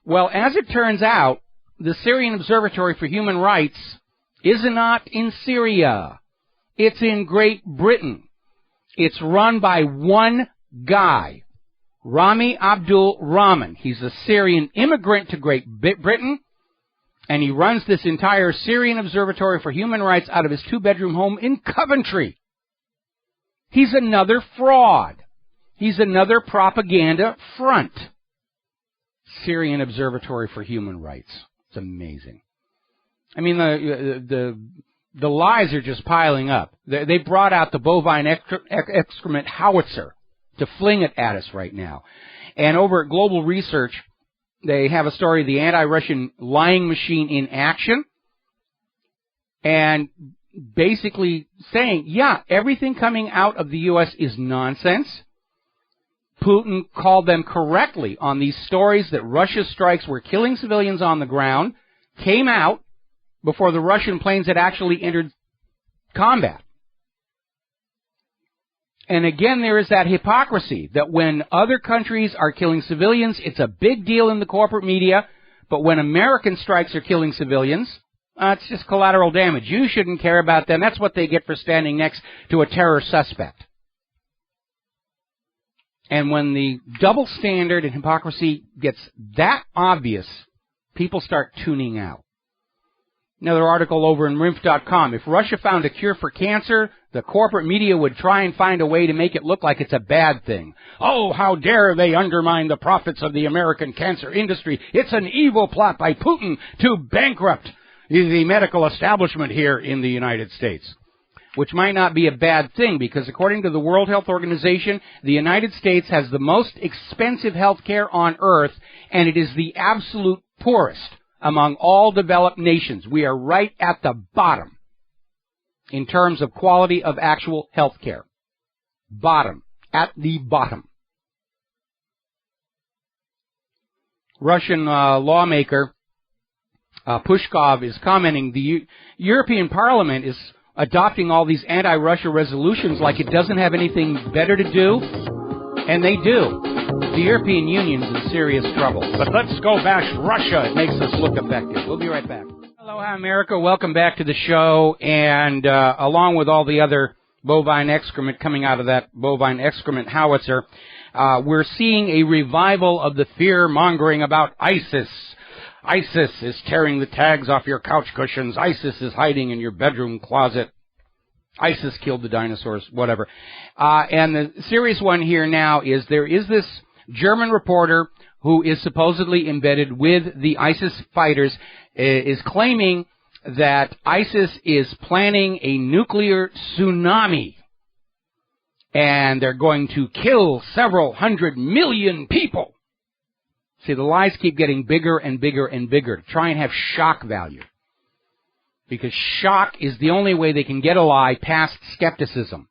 Well, as it turns out, the Syrian Observatory for Human Rights is not in Syria. It's in Great Britain. It's run by one guy, Rami Abdul Rahman. He's a Syrian immigrant to Great Britain, and he runs this entire Syrian Observatory for Human Rights out of his 2-bedroom home in Coventry. He's another fraud. He's another propaganda front. Syrian Observatory for Human Rights. It's amazing. I mean, the lies are just piling up. They brought out the bovine excrement howitzer to fling it at us right now. And over at Global Research, they have a story, The Anti-Russian Lying Machine in Action, and basically saying, yeah, everything coming out of the U.S. is nonsense. Putin called them correctly on these stories that Russia's strikes were killing civilians on the ground, came out before the Russian planes had actually entered combat. And again, there is that hypocrisy that when other countries are killing civilians, it's a big deal in the corporate media, but when American strikes are killing civilians, it's just collateral damage. You shouldn't care about them. That's what they get for standing next to a terror suspect. And when the double standard and hypocrisy gets that obvious, people start tuning out. Another article over in RINF.com. If Russia found a cure for cancer, the corporate media would try and find a way to make it look like it's a bad thing. Oh, how dare they undermine the profits of the American cancer industry. It's an evil plot by Putin to bankrupt the medical establishment here in the United States. Which might not be a bad thing, because according to the World Health Organization, the United States has the most expensive health care on earth, and it is the absolute poorest among all developed nations. We are right at the bottom in terms of quality of actual health care. Bottom. At the bottom. Russian lawmaker Pushkov is commenting, the European Parliament is adopting all these anti-Russia resolutions like it doesn't have anything better to do, and they do. The European Union's in serious trouble. But let's go bash Russia. It makes us look effective. We'll be right back. Aloha, America. Welcome back to the show. And along with all the other bovine excrement coming out of that bovine excrement howitzer, we're seeing a revival of the fear-mongering about ISIS. ISIS is tearing the tags off your couch cushions. ISIS is hiding in your bedroom closet. ISIS killed the dinosaurs, whatever. And the serious one here now is there is this German reporter who is supposedly embedded with the ISIS fighters, is claiming that ISIS is planning a nuclear tsunami. And they're going to kill several 100 million people. See, the lies keep getting bigger and bigger and bigger to try and have shock value. Because shock is the only way they can get a lie past skepticism.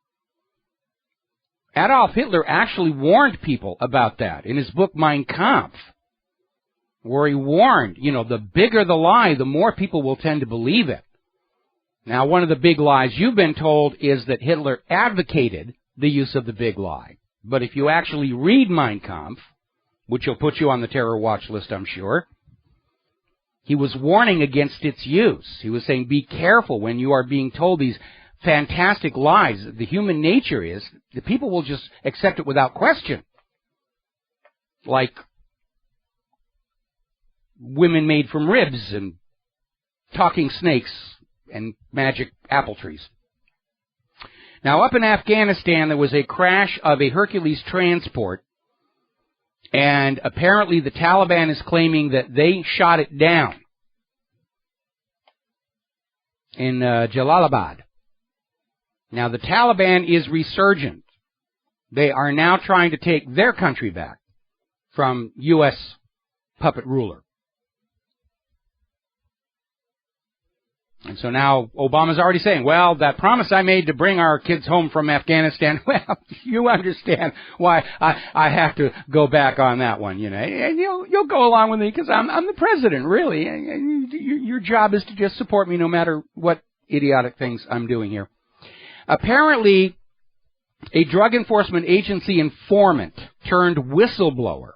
Adolf Hitler actually warned people about that in his book Mein Kampf, where he warned, the bigger the lie, the more people will tend to believe it. Now, one of the big lies you've been told is that Hitler advocated the use of the big lie. But if you actually read Mein Kampf, which will put you on the terror watch list, I'm sure, he was warning against its use. He was saying, be careful when you are being told these fantastic lies. The human nature is the people will just accept it without question. Like women made from ribs and talking snakes and magic apple trees. Now, up in Afghanistan, there was a crash of a Hercules transport, and apparently the Taliban is claiming that they shot it down in Jalalabad. Now, the Taliban is resurgent. They are now trying to take their country back from U.S. puppet ruler. And so now Obama's already saying, well, that promise I made to bring our kids home from Afghanistan, well, you understand why I have to go back on that one, And you'll go along with me because I'm the president, really. Your job is to just support me no matter what idiotic things I'm doing here. Apparently, a drug enforcement agency informant turned whistleblower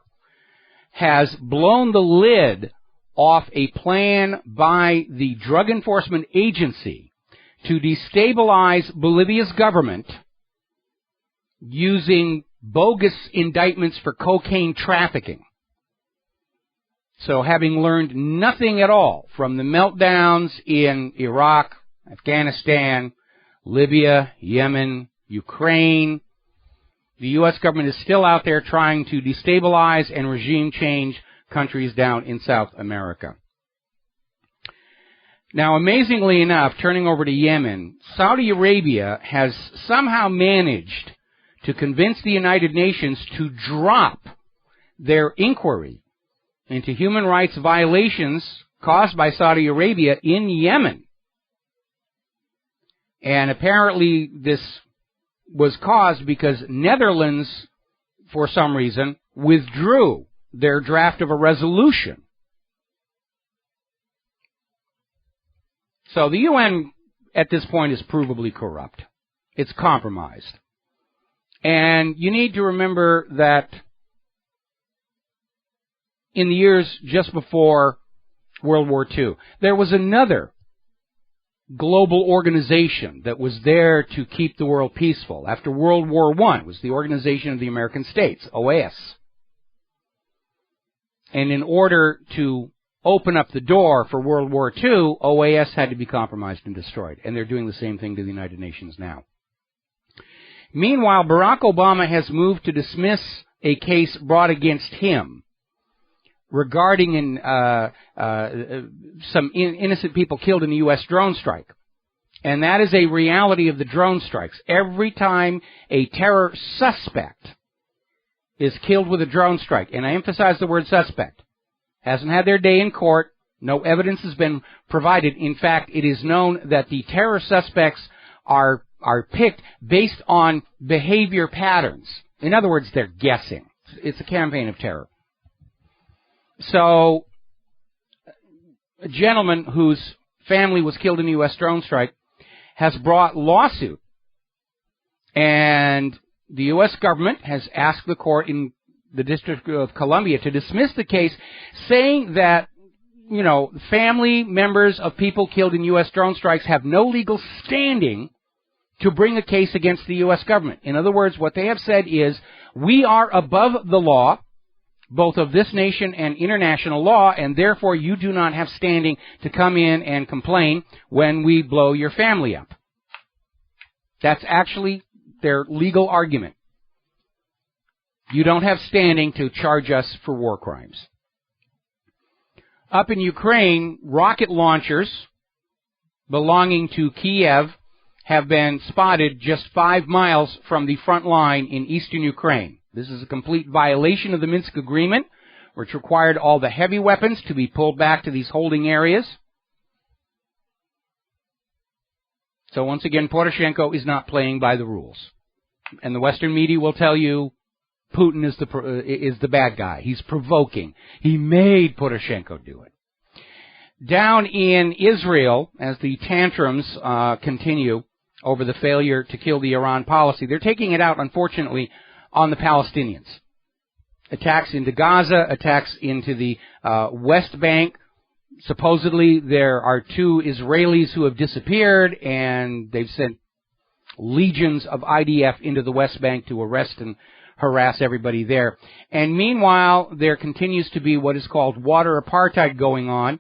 has blown the lid off a plan by the Drug Enforcement Agency to destabilize Bolivia's government using bogus indictments for cocaine trafficking. So having learned nothing at all from the meltdowns in Iraq, Afghanistan, Libya, Yemen, Ukraine, the U.S. government is still out there trying to destabilize and regime change countries down in South America. Now, amazingly enough, turning over to Yemen, Saudi Arabia has somehow managed to convince the United Nations to drop their inquiry into human rights violations caused by Saudi Arabia in Yemen. And apparently this was caused because Netherlands, for some reason, withdrew their draft of a resolution. So the UN at this point is provably corrupt. It's compromised. And you need to remember that in the years just before World War II, there was another global organization that was there to keep the world peaceful. After World War I, it was the Organization of the American States, OAS. And in order to open up the door for World War II, OAS had to be compromised and destroyed. And they're doing the same thing to the United Nations now. Meanwhile, Barack Obama has moved to dismiss a case brought against him regarding some innocent people killed in the U.S. drone strike. And that is a reality of the drone strikes. Every time a terror suspect is killed with a drone strike, and I emphasize the word suspect, hasn't had their day in court, no evidence has been provided. In fact, it is known that the terror suspects are picked based on behavior patterns. In other words, they're guessing. It's a campaign of terror. So, a gentleman whose family was killed in the U.S. drone strike has brought lawsuit, and the U.S. government has asked the court in the District of Columbia to dismiss the case, saying that, family members of people killed in U.S. drone strikes have no legal standing to bring a case against the U.S. government. In other words, what they have said is, we are above the law, both of this nation and international law, and therefore you do not have standing to come in and complain when we blow your family up. That's actually their legal argument. You don't have standing to charge us for war crimes. Up in Ukraine, rocket launchers belonging to Kiev have been spotted just 5 miles from the front line in eastern Ukraine. This is a complete violation of the Minsk Agreement, which required all the heavy weapons to be pulled back to these holding areas. So once again, Poroshenko is not playing by the rules. And the Western media will tell you Putin is the bad guy. He's provoking. He made Poroshenko do it. Down in Israel, as the tantrums continue over the failure to kill the Iran policy, they're taking it out, unfortunately, on the Palestinians. Attacks into Gaza, attacks into the West Bank. Supposedly there are 2 Israelis who have disappeared, and they've sent legions of IDF into the West Bank to arrest and harass everybody there. And meanwhile, there continues to be what is called water apartheid going on,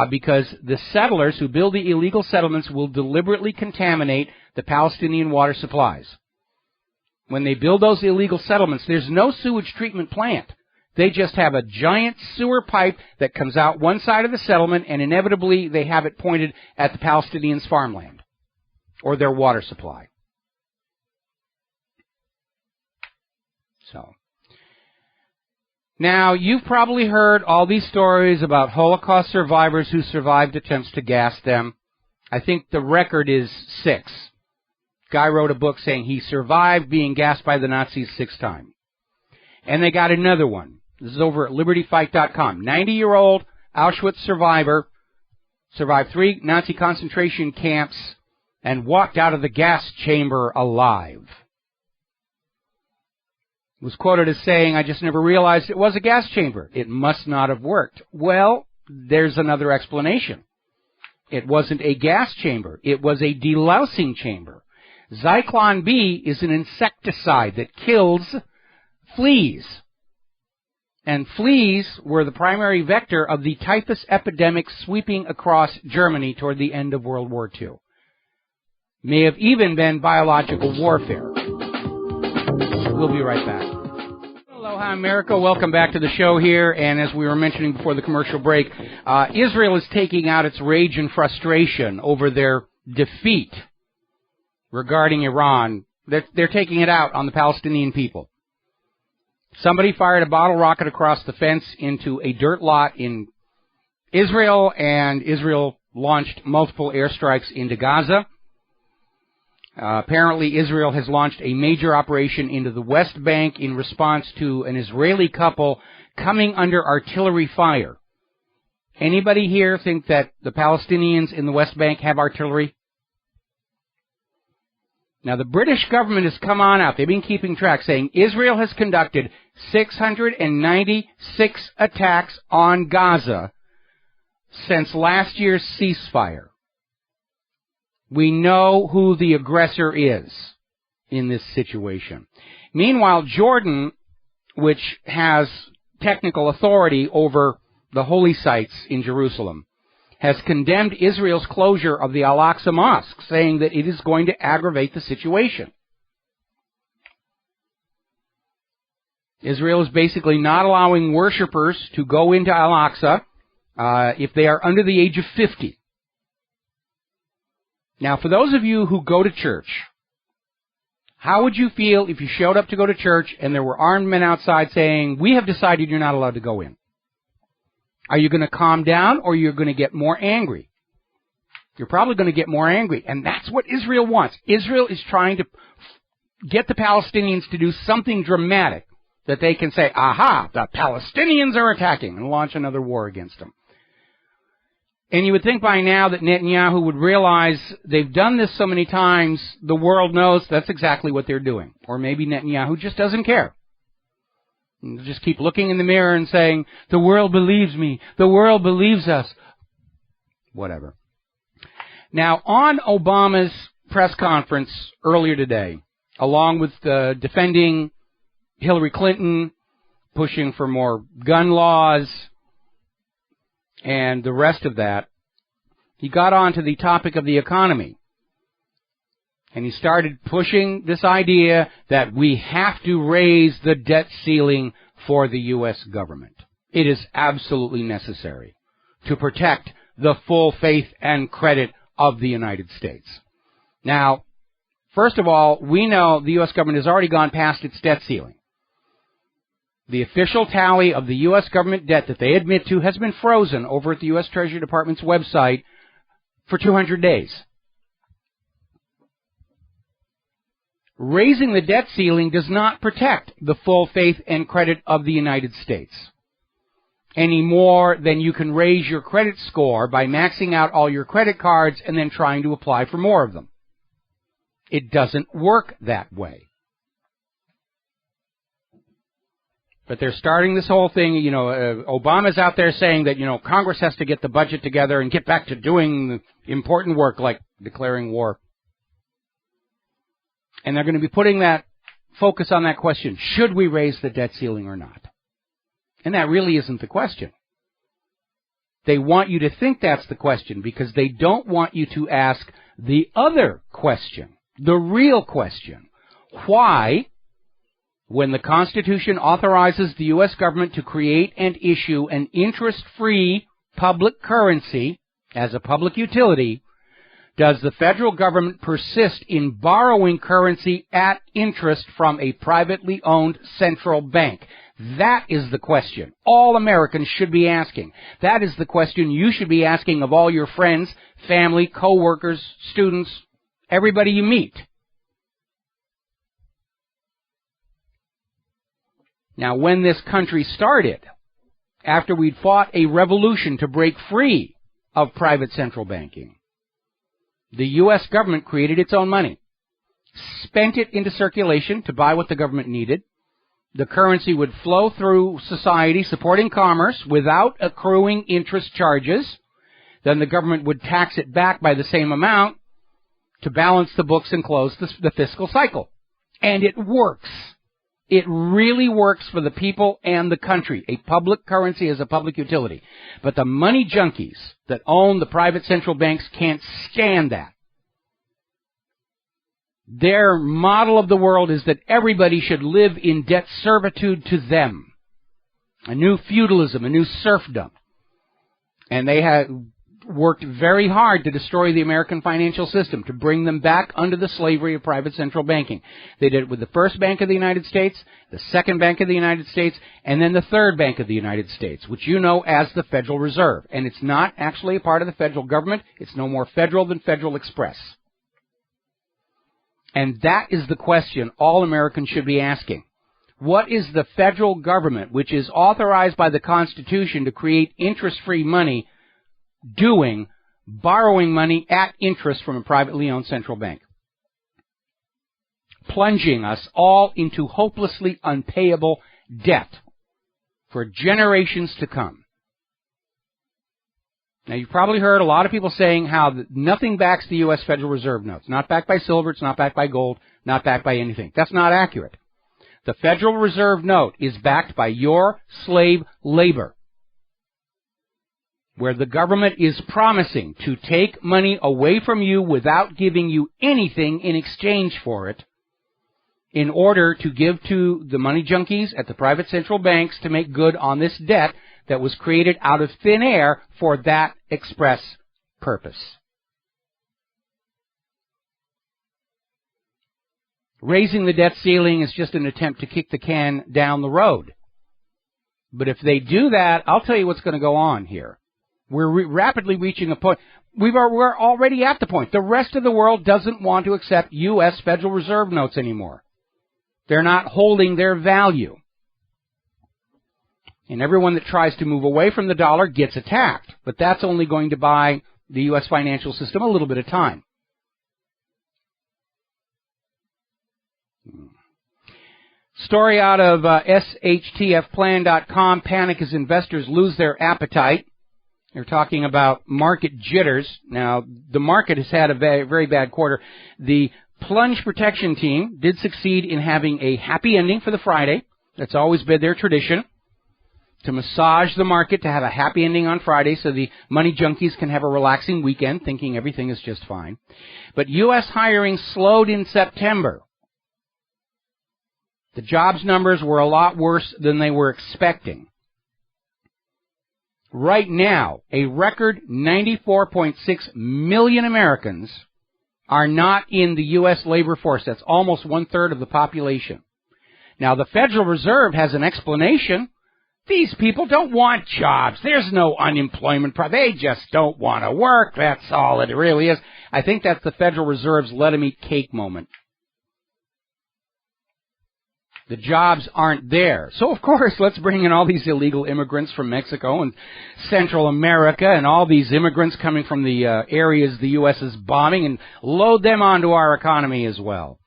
because the settlers who build the illegal settlements will deliberately contaminate the Palestinian water supplies. When they build those illegal settlements, there's no sewage treatment plant. They just have a giant sewer pipe that comes out one side of the settlement, and inevitably they have it pointed at the Palestinians' farmland or their water supply. So, now you've probably heard all these stories about Holocaust survivors who survived attempts to gas them. I think the record is 6. Guy wrote a book saying he survived being gassed by the Nazis 6 times. And they got another one. This is over at libertyfight.com. 90-year-old Auschwitz survivor survived 3 Nazi concentration camps and walked out of the gas chamber alive. Was quoted as saying, "I just never realized it was a gas chamber. It must not have worked." Well, there's another explanation. It wasn't a gas chamber. It was a delousing chamber. Zyklon B is an insecticide that kills fleas. And fleas were the primary vector of the typhus epidemic sweeping across Germany toward the end of World War II. May have even been biological warfare. We'll be right back. Aloha, America. Welcome back to the show here. And as we were mentioning before the commercial break, Israel is taking out its rage and frustration over their defeat regarding Iran. They're taking it out on the Palestinian people. Somebody fired a bottle rocket across the fence into a dirt lot in Israel, and Israel launched multiple airstrikes into Gaza. Apparently, Israel has launched a major operation into the West Bank in response to an Israeli couple coming under artillery fire. Anybody here think that the Palestinians in the West Bank have artillery? Now, the British government has come on out. They've been keeping track, saying Israel has conducted 696 attacks on Gaza since last year's ceasefire. We know who the aggressor is in this situation. Meanwhile, Jordan, which has technical authority over the holy sites in Jerusalem, has condemned Israel's closure of the Al-Aqsa Mosque, saying that it is going to aggravate the situation. Israel is basically not allowing worshipers to go into Al-Aqsa if they are under the age of 50. Now, for those of you who go to church, how would you feel if you showed up to go to church and there were armed men outside saying, "We have decided you're not allowed to go in"? Are you going to calm down, or you're going to get more angry? You're probably going to get more angry, and that's what Israel wants. Israel is trying to get the Palestinians to do something dramatic that they can say, "Aha, the Palestinians are attacking," and launch another war against them. And you would think by now that Netanyahu would realize they've done this so many times, the world knows that's exactly what they're doing. Or maybe Netanyahu just doesn't care. And just keep looking in the mirror and saying, "The world believes me. The world believes us." Whatever. Now, on Obama's press conference earlier today, along with defending Hillary Clinton, pushing for more gun laws, and the rest of that, he got on to the topic of the economy. And he started pushing this idea that we have to raise the debt ceiling for the U.S. government. It is absolutely necessary to protect the full faith and credit of the United States. Now, first of all, we know the U.S. government has already gone past its debt ceiling. The official tally of the U.S. government debt that they admit to has been frozen over at the U.S. Treasury Department's website for 200 days. Raising the debt ceiling does not protect the full faith and credit of the United States any more than you can raise your credit score by maxing out all your credit cards and then trying to apply for more of them. It doesn't work that way. But they're starting this whole thing, Obama's out there saying that, Congress has to get the budget together and get back to doing the important work like declaring war. And they're going to be putting that focus on that question, should we raise the debt ceiling or not? And that really isn't the question. They want you to think that's the question because they don't want you to ask the other question, the real question. Why, when the Constitution authorizes the U.S. government to create and issue an interest-free public currency as a public utility, does the federal government persist in borrowing currency at interest from a privately owned central bank? That is the question all Americans should be asking. That is the question you should be asking of all your friends, family, co-workers, students, everybody you meet. Now, when this country started, after we'd fought a revolution to break free of private central banking, the U.S. government created its own money, spent it into circulation to buy what the government needed. The currency would flow through society, supporting commerce without accruing interest charges. Then the government would tax it back by the same amount to balance the books and close the fiscal cycle. And it works. It really works for the people and the country. A public currency is a public utility. But the money junkies that own the private central banks can't stand that. Their model of the world is that everybody should live in debt servitude to them. A new feudalism, a new serfdom. And they have worked very hard to destroy the American financial system, to bring them back under the slavery of private central banking. They did it with the first Bank of the United States, the second Bank of the United States, and then the third Bank of the United States, which you know as the Federal Reserve. And it's not actually a part of the federal government. It's no more federal than Federal Express. And that is the question all Americans should be asking. What is the federal government, which is authorized by the Constitution to create interest-free money, doing, borrowing money at interest from a privately owned central bank? Plunging us all into hopelessly unpayable debt for generations to come. Now, you've probably heard a lot of people saying how nothing backs the U.S. Federal Reserve notes. Not backed by silver, it's not backed by gold, not backed by anything. That's not accurate. The Federal Reserve note is backed by your slave labor. where the government is promising to take money away from you without giving you anything in exchange for it, in order to give to the money junkies at the private central banks to make good on this debt that was created out of thin air for that express purpose. Raising the debt ceiling is just an attempt to kick the can down the road. But if they do that, I'll tell you what's going to go on here. We're rapidly reaching a point. We're already at the point. The rest of the world doesn't want to accept U.S. Federal Reserve notes anymore. They're not holding their value. And everyone that tries to move away from the dollar gets attacked. But that's only going to buy the U.S. financial system a little bit of time. Story out of SHTFplan.com, panic as investors lose their appetite. They're talking about market jitters. Now, the market has had a very bad quarter. The plunge protection team did succeed in having a happy ending for the Friday. That's always been their tradition, to massage the market, to have a happy ending on Friday so the money junkies can have a relaxing weekend thinking everything is just fine. But U.S. hiring slowed in September. The jobs numbers were a lot worse than they were expecting. Right now, a record 94.6 million Americans are not in the U.S. labor force. That's almost one-third of the population. Now, the Federal Reserve has an explanation. These people don't want jobs. There's no unemployment problem. They just don't want to work. That's all it really is. I think that's the Federal Reserve's let 'em eat cake moment. The jobs aren't there. So, of course, let's bring in all these illegal immigrants from Mexico and Central America and all these immigrants coming from the areas the U.S. is bombing and load them onto our economy as well.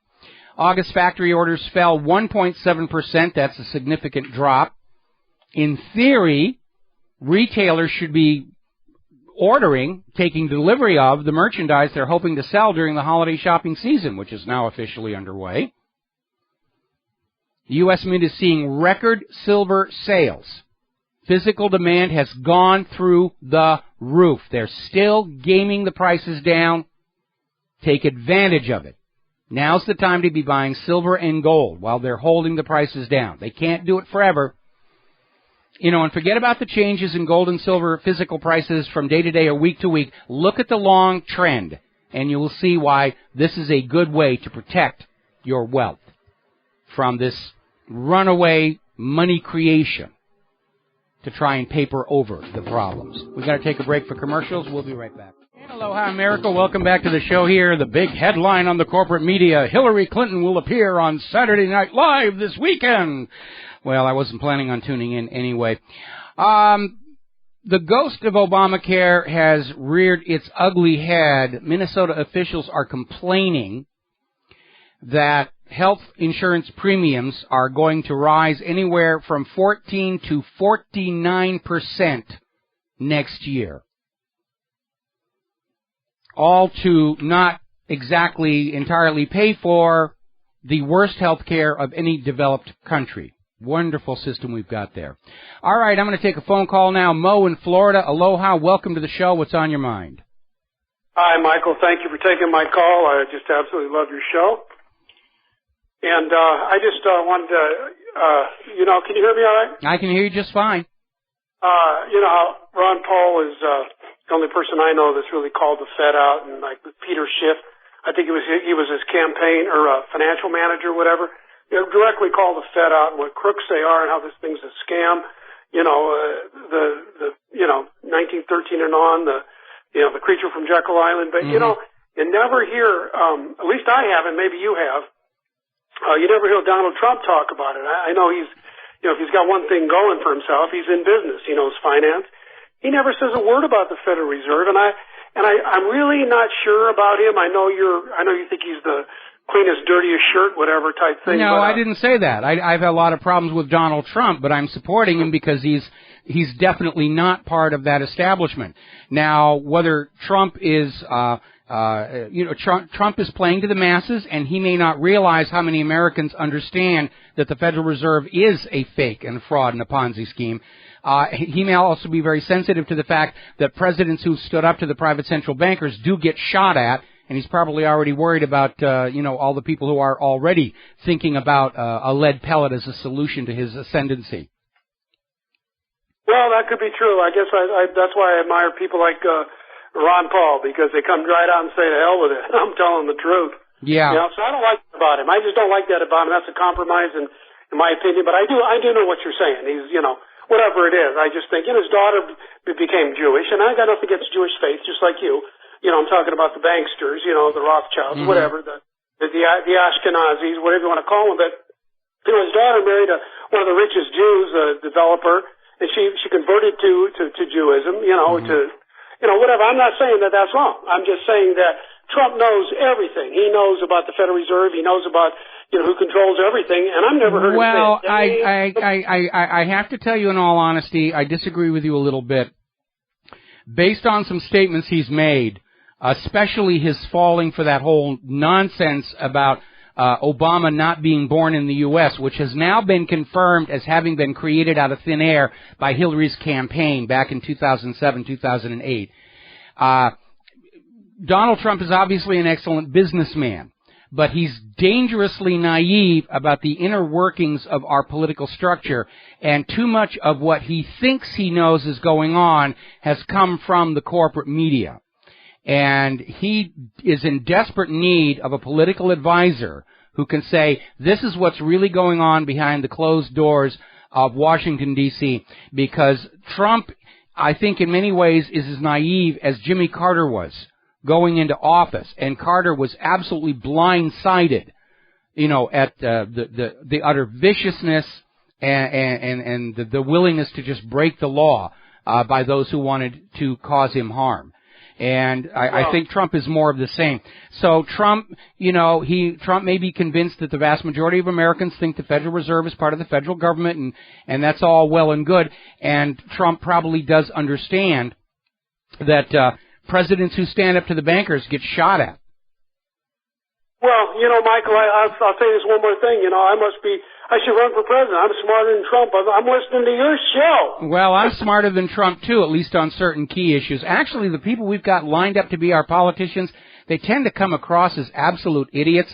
August factory orders fell 1.7%. That's a significant drop. In theory, retailers should be ordering, taking delivery of the merchandise they're hoping to sell during the holiday shopping season, which is now officially underway. The U.S. Mint is seeing record silver sales. Physical demand has gone through the roof. They're still gaming the prices down. Take advantage of it. Now's the time to be buying silver and gold while they're holding the prices down. They can't do it forever. And forget about the changes in gold and silver physical prices from day to day or week to week. Look at the long trend, and you will see why this is a good way to protect your wealth from this runaway money creation to try and paper over the problems. We've got to take a break for commercials. We'll be right back. And aloha, America. Welcome back to the show here. The big headline on the corporate media, Hillary Clinton will appear on Saturday Night Live this weekend. Well, I wasn't planning on tuning in anyway. The ghost of Obamacare has reared its ugly head. Minnesota officials are complaining that health insurance premiums are going to rise anywhere from 14 to 49% next year. All to not exactly entirely pay for the worst health care of any developed country. Wonderful system we've got there. All right, I'm going to take a phone call now. Mo in Florida. Aloha. Welcome to the show. What's on your mind? Hi, Michael. Thank you for taking my call. I just absolutely love your show. And I just wanted to, can you hear me all right? I can hear you just fine. Ron Paul is the only person I know that's really called the Fed out, and like Peter Schiff, I think he was his campaign or financial manager, whatever. Directly call the Fed out and what crooks they are and how this thing's a scam. 1913 and on, the creature from Jekyll Island. But, you never hear, at least I haven't, maybe you have, you never hear Donald Trump talk about it. I know he's, if he's got one thing going for himself, he's in business. He knows finance. He never says a word about the Federal Reserve, and I'm really not sure about him. I know you think he's the cleanest, dirtiest shirt, whatever type thing. No, I didn't say that. I've had a lot of problems with Donald Trump, but I'm supporting him because he's definitely not part of that establishment. Now, whether Trump is, Trump is playing to the masses, and he may not realize how many Americans understand that the Federal Reserve is a fake and a fraud and a Ponzi scheme. He may also be very sensitive to the fact that presidents who stood up to the private central bankers do get shot at, and he's probably already worried about, all the people who are already thinking about a lead pellet as a solution to his ascendancy. Well, that could be true. I guess that's why I admire people like Ron Paul, because they come right out and say, to hell with it. I'm telling the truth. Yeah. So I don't like that about him. I just don't like that about him. That's a compromise, in my opinion. But I do know what you're saying. He's, whatever it is. I just think, his daughter became Jewish, and I got nothing against Jewish faith, just like you. I'm talking about the banksters, the Rothschilds, whatever, the Ashkenazis, whatever you want to call them. But, his daughter married one of the richest Jews, a developer, and she converted to Judaism, to, whatever. I'm not saying that that's wrong. I'm just saying that Trump knows everything. He knows about the Federal Reserve. He knows about, who controls everything. And I've never heard him say it. I have to tell you in all honesty, I disagree with you a little bit. Based on some statements he's made, especially his falling for that whole nonsense about Obama not being born in the U.S., which has now been confirmed as having been created out of thin air by Hillary's campaign back in 2007, 2008. Donald Trump is obviously an excellent businessman, but he's dangerously naive about the inner workings of our political structure, and too much of what he thinks he knows is going on has come from the corporate media. And he is in desperate need of a political advisor who can say, this is what's really going on behind the closed doors of Washington, D.C., because Trump, I think in many ways, is as naive as Jimmy Carter was going into office. And Carter was absolutely blindsided, at the utter viciousness and the willingness to just break the law by those who wanted to cause him harm. And I think Trump is more of the same. So Trump, Trump may be convinced that the vast majority of Americans think the Federal Reserve is part of the federal government, and that's all well and good. And Trump probably does understand that presidents who stand up to the bankers get shot at. Well, Michael, I'll say this one more thing. I should run for president. I'm smarter than Trump. I'm listening to your show. Well, I'm smarter than Trump, too, at least on certain key issues. Actually, the people we've got lined up to be our politicians, they tend to come across as absolute idiots.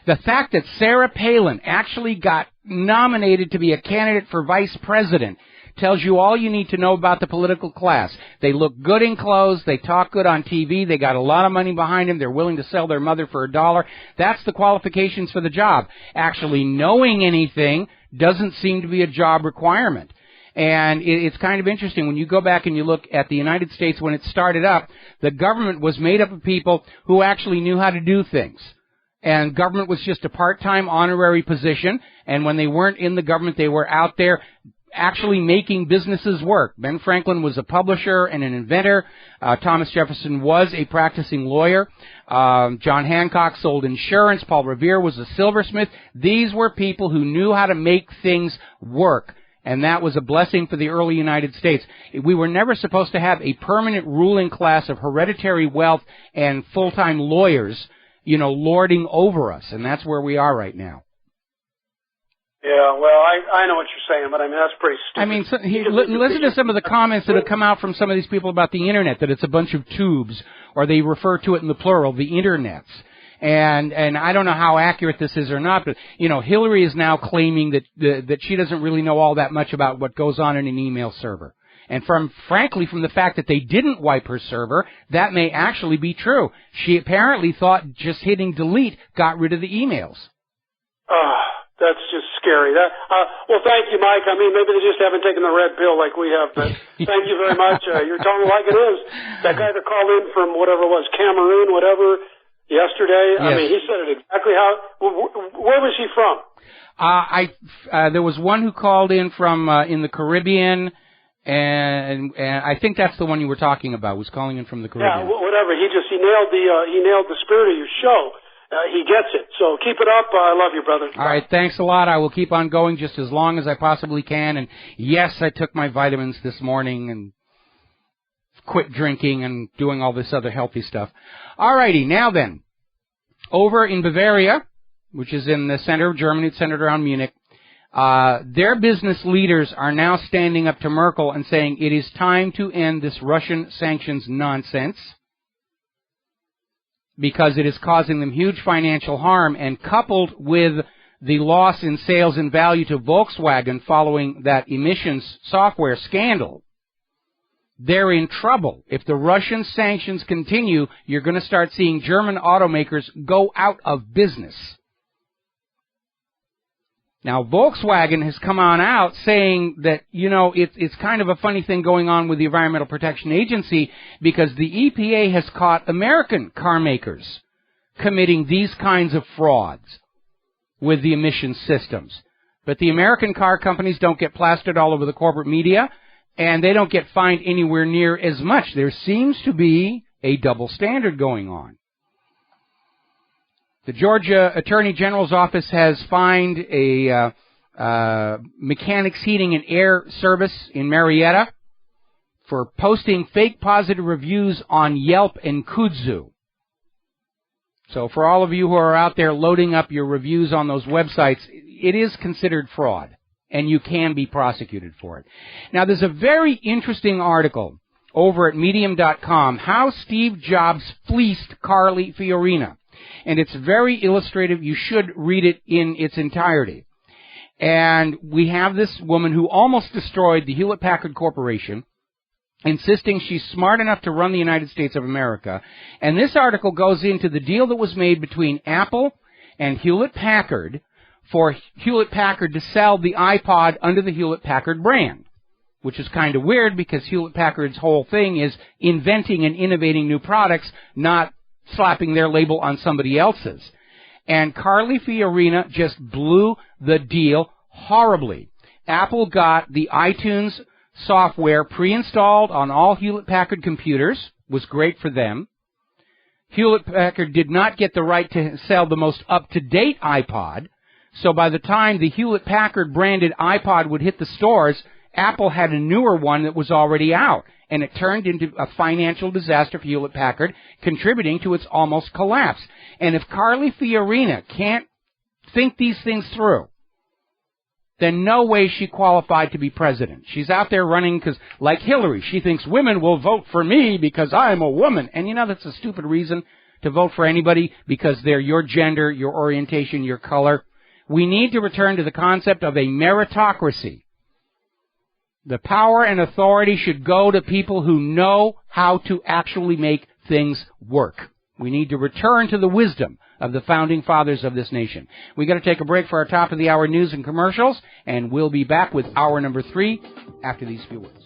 The fact that Sarah Palin actually got nominated to be a candidate for vice president tells you all you need to know about the political class. They look good in clothes. They talk good on TV. They got a lot of money behind them. They're willing to sell their mother for $1. That's the qualifications for the job. Actually knowing anything doesn't seem to be a job requirement. And it's kind of interesting. When you go back and you look at the United States when it started up, the government was made up of people who actually knew how to do things. And government was just a part-time honorary position. And when they weren't in the government, they were out there actually making businesses work. Ben Franklin was a publisher and an inventor. Thomas Jefferson was a practicing lawyer. John Hancock sold insurance. Paul Revere was a silversmith. These were people who knew how to make things work. And that was a blessing for the early United States. We were never supposed to have a permanent ruling class of hereditary wealth and full-time lawyers, lording over us. And that's where we are right now. Yeah, well, I know what you're saying, but that's pretty stupid. Listen to some of the comments that have come out from some of these people about the Internet, that it's a bunch of tubes, or they refer to it in the plural, the Internets. And I don't know how accurate this is or not, but, Hillary is now claiming that she doesn't really know all that much about what goes on in an email server. And frankly, from the fact that they didn't wipe her server, that may actually be true. She apparently thought just hitting delete got rid of the emails. That's just scary. Well, thank you, Mike. Maybe they just haven't taken the red pill like we have, but thank you very much. You're telling me like it is. That guy that called in from whatever it was, Cameroon, whatever, yesterday, yes. He said it exactly how. Where was he from? There was one who called in from in the Caribbean, and I think that's the one you were talking about. Was calling in from the Caribbean. Yeah, whatever. He nailed the spirit of your show. He gets it. So keep it up. I love you, brother. All right. Thanks a lot. I will keep on going just as long as I possibly can. And yes, I took my vitamins this morning and quit drinking and doing all this other healthy stuff. All righty. Now then, over in Bavaria, which is in the center of Germany, it's centered around Munich, Their business leaders are now standing up to Merkel and saying it is time to end this Russian sanctions nonsense because it is causing them huge financial harm, and coupled with the loss in sales and value to Volkswagen following that emissions software scandal, they're in trouble. If the Russian sanctions continue, you're going to start seeing German automakers go out of business. Now, Volkswagen has come on out saying that, it's kind of a funny thing going on with the Environmental Protection Agency because the EPA has caught American car makers committing these kinds of frauds with the emission systems. But the American car companies don't get plastered all over the corporate media, and they don't get fined anywhere near as much. There seems to be a double standard going on. The Georgia Attorney General's office has fined a mechanics heating and air service in Marietta for posting fake positive reviews on Yelp and Kudzu. So for all of you who are out there loading up your reviews on those websites, it is considered fraud, and you can be prosecuted for it. Now, there's a very interesting article over at Medium.com, How Steve Jobs Fleeced Carly Fiorina. And it's very illustrative. You should read it in its entirety. And we have this woman who almost destroyed the Hewlett-Packard Corporation, insisting she's smart enough to run the United States of America. And this article goes into the deal that was made between Apple and Hewlett-Packard for Hewlett-Packard to sell the iPod under the Hewlett-Packard brand, which is kind of weird because Hewlett-Packard's whole thing is inventing and innovating new products, not slapping their label on somebody else's. And Carly Fiorina just blew the deal horribly. Apple got the iTunes software pre-installed on all Hewlett-Packard computers, was great for them. Hewlett-Packard did not get the right to sell the most up-to-date iPod, so by the time the Hewlett-Packard branded iPod would hit the stores, Apple had a newer one that was already out, and it turned into a financial disaster for Hewlett-Packard, contributing to its almost collapse. And if Carly Fiorina can't think these things through, then no way she qualified to be president. She's out there running because, like Hillary, she thinks women will vote for me because I'm a woman. And that's a stupid reason to vote for anybody because they're your gender, your orientation, your color. We need to return to the concept of a meritocracy. The power and authority should go to people who know how to actually make things work. We need to return to the wisdom of the founding fathers of this nation. We've got to take a break for our top of the hour news and commercials, and we'll be back with hour number 3 after these few words.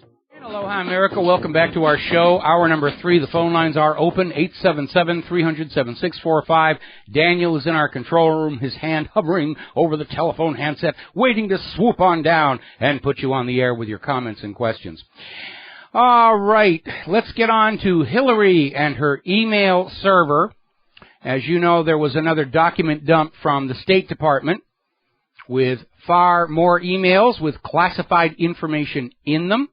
Aloha, America. Welcome back to our show. Hour number 3. The phone lines are open, 877-300-7645. Daniel is in our control room, his hand hovering over the telephone handset, waiting to swoop on down and put you on the air with your comments and questions. All right, let's get on to Hillary and her email server. As you know, there was another document dump from the State Department with far more emails with classified information in them.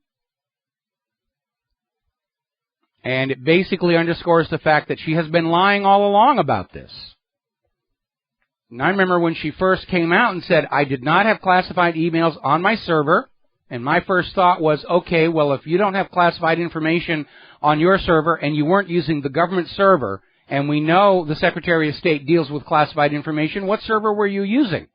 And it basically underscores the fact that she has been lying all along about this. And I remember when she first came out and said, I did not have classified emails on my server. And my first thought was, okay, well, if you don't have classified information on your server and you weren't using the government server, and we know the Secretary of State deals with classified information, what server were you using?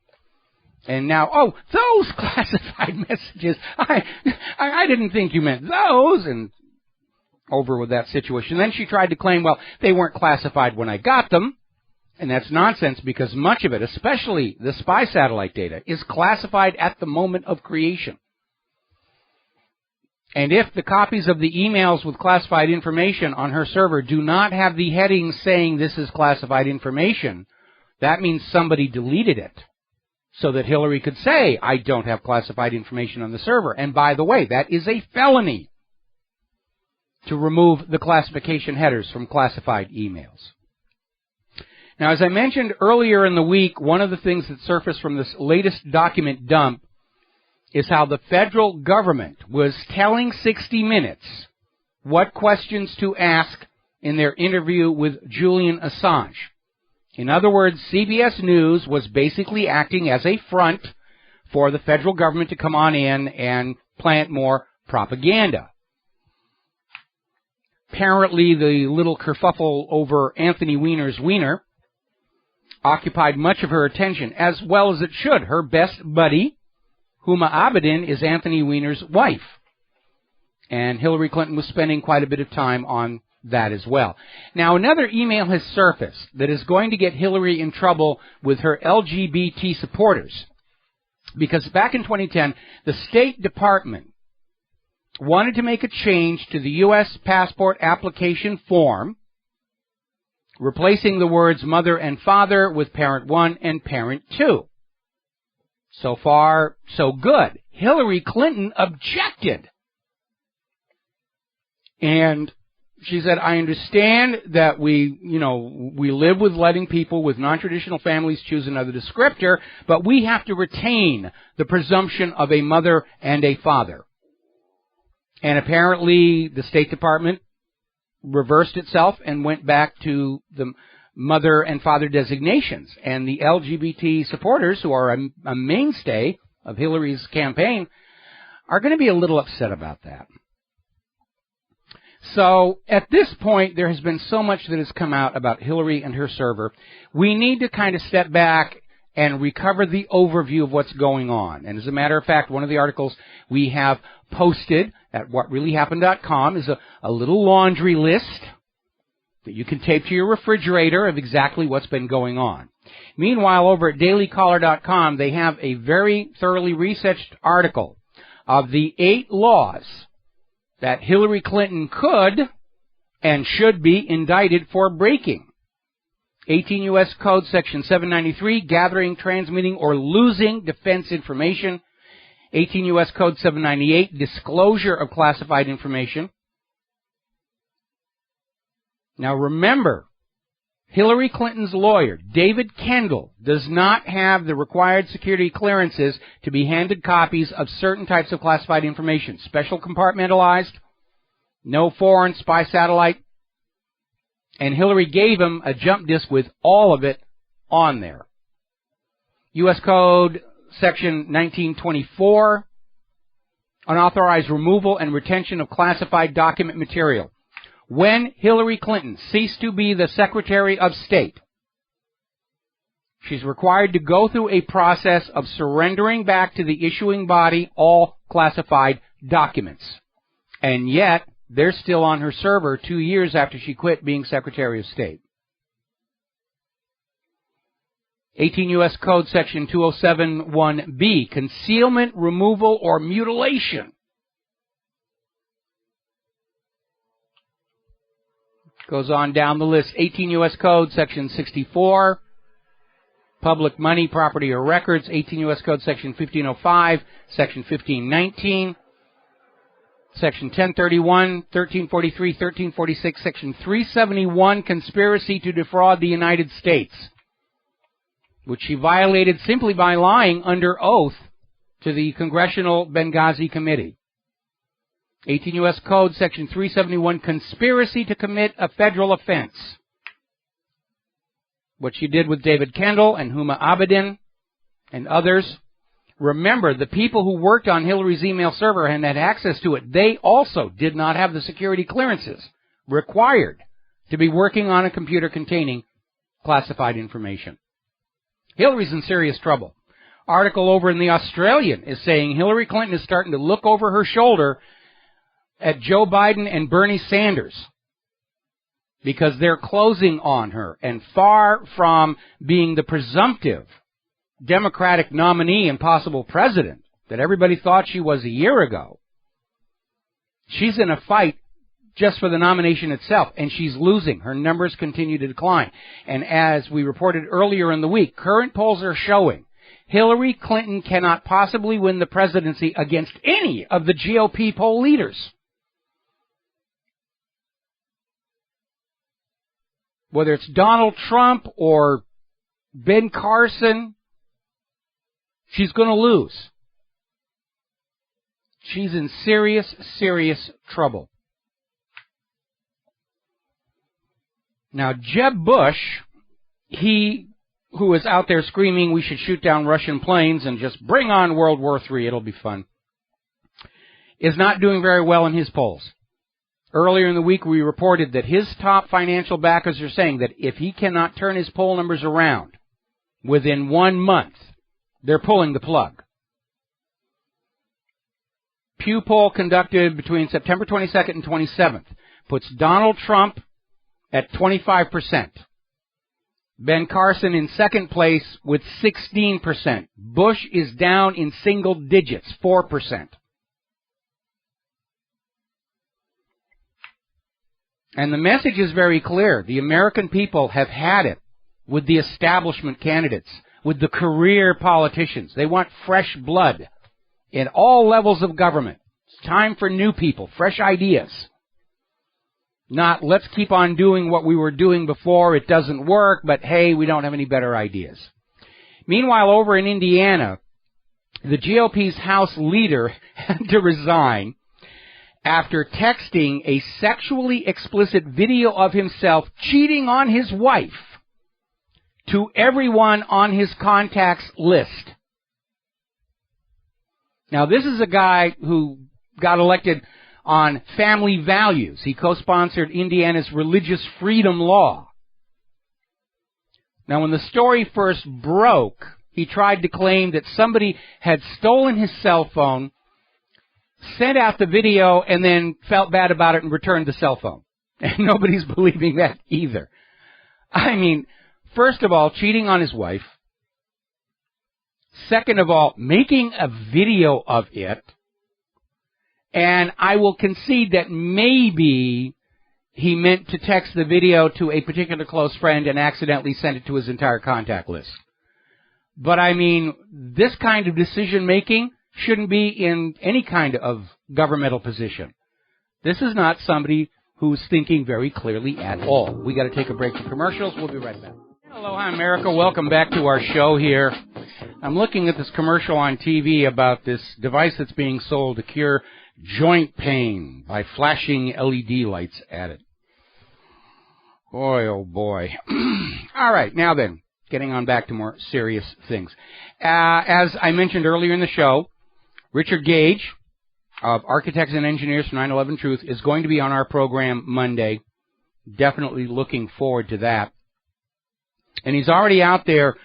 And now, those classified messages, I didn't think you meant those, and over with that situation. Then she tried to claim, well, they weren't classified when I got them. And that's nonsense because much of it, especially the spy satellite data, is classified at the moment of creation. And if the copies of the emails with classified information on her server do not have the headings saying this is classified information, that means somebody deleted it so that Hillary could say, I don't have classified information on the server. And by the way, that is a felony to remove the classification headers from classified emails. Now, as I mentioned earlier in the week, one of the things that surfaced from this latest document dump is how the federal government was telling 60 Minutes what questions to ask in their interview with Julian Assange. In other words, CBS News was basically acting as a front for the federal government to come on in and plant more propaganda. Apparently, the little kerfuffle over Anthony Weiner's wiener occupied much of her attention, as well as it should. Her best buddy, Huma Abedin, is Anthony Weiner's wife. And Hillary Clinton was spending quite a bit of time on that as well. Now, another email has surfaced that is going to get Hillary in trouble with her LGBT supporters. Because back in 2010, the State Department wanted to make a change to the U.S. passport application form, replacing the words mother and father with parent 1 and parent 2. So far, so good. Hillary Clinton objected. And she said, I understand that we live with letting people with non-traditional families choose another descriptor, but we have to retain the presumption of a mother and a father. And apparently the State Department reversed itself and went back to the mother and father designations. And the LGBT supporters, who are a mainstay of Hillary's campaign, are going to be a little upset about that. So at this point, there has been so much that has come out about Hillary and her server. We need to kind of step back and recover the overview of what's going on. And as a matter of fact, one of the articles we have posted at WhatReallyHappened.com is a little laundry list that you can tape to your refrigerator of exactly what's been going on. Meanwhile, over at DailyCaller.com, they have a very thoroughly researched article of the 8 laws that Hillary Clinton could and should be indicted for breaking. 18 U.S. Code Section 793, gathering, transmitting, or losing defense information. 18 U.S. Code 798, disclosure of classified information. Now remember, Hillary Clinton's lawyer, David Kendall, does not have the required security clearances to be handed copies of certain types of classified information. Special compartmentalized, no foreign spy satellite. And Hillary gave him a jump disk with all of it on there. U.S. Code Section 1924, unauthorized removal and retention of classified document material. When Hillary Clinton ceased to be the Secretary of State, she's required to go through a process of surrendering back to the issuing body all classified documents. And yet, they're still on her server 2 years after she quit being Secretary of State. 18 U.S. Code Section 207(1)B, concealment, removal, or mutilation. Goes on down the list. 18 U.S. Code Section 64, public money, property, or records. 18 U.S. Code Section 1505, Section 1519, Section 1031, 1343, 1346, Section 371, conspiracy to defraud the United States, which she violated simply by lying under oath to the Congressional Benghazi Committee. 18 U.S. Code Section 371, conspiracy to commit a federal offense. What she did with David Kendall and Huma Abedin and others. Remember, the people who worked on Hillary's email server and had access to it, they also did not have the security clearances required to be working on a computer containing classified information. Hillary's in serious trouble. Article over in the Australian is saying Hillary Clinton is starting to look over her shoulder at Joe Biden and Bernie Sanders because they're closing on her, and far from being the presumptive Democratic nominee and possible president that everybody thought she was a year ago. She's in a fight just for the nomination itself, and she's losing. Her numbers continue to decline. And as we reported earlier in the week, current polls are showing Hillary Clinton cannot possibly win the presidency against any of the GOP poll leaders. Whether it's Donald Trump or Ben Carson, she's going to lose. She's in serious, serious trouble. Now, Jeb Bush, he who is out there screaming we should shoot down Russian planes and just bring on World War III, it'll be fun, is not doing very well in his polls. Earlier in the week, we reported that his top financial backers are saying that if he cannot turn his poll numbers around within 1 month, they're pulling the plug. Pew poll conducted between September 22nd and 27th puts Donald Trump at 25%. Ben Carson in second place with 16%. Bush is down in single digits, 4%. And the message is very clear. The American people have had it with the establishment candidates, with the career politicians. They want fresh blood in all levels of government. It's time for new people, fresh ideas. Not, let's keep on doing what we were doing before, it doesn't work, but hey, we don't have any better ideas. Meanwhile, over in Indiana, the GOP's House leader had to resign after texting a sexually explicit video of himself cheating on his wife to everyone on his contacts list. Now, this is a guy who got elected on family values. He co-sponsored Indiana's religious freedom law. Now, when the story first broke, he tried to claim that somebody had stolen his cell phone, sent out the video, and then felt bad about it and returned the cell phone. And nobody's believing that either. I mean, first of all, cheating on his wife. Second of all, making a video of it. And I will concede that maybe he meant to text the video to a particular close friend and accidentally sent it to his entire contact list. But I mean, this kind of decision-making shouldn't be in any kind of governmental position. This is not somebody who's thinking very clearly at all. We got to take a break for commercials. We'll be right back. Aloha, America. Welcome back to our show here. I'm looking at this commercial on TV about this device that's being sold to cure joint pain by flashing LED lights at it. Boy, oh boy. All right, now then, getting on back to more serious things. As I mentioned earlier in the show, Richard Gage of Architects and Engineers for 9/11 Truth is going to be on our program Monday. Definitely looking forward to that. And he's already out there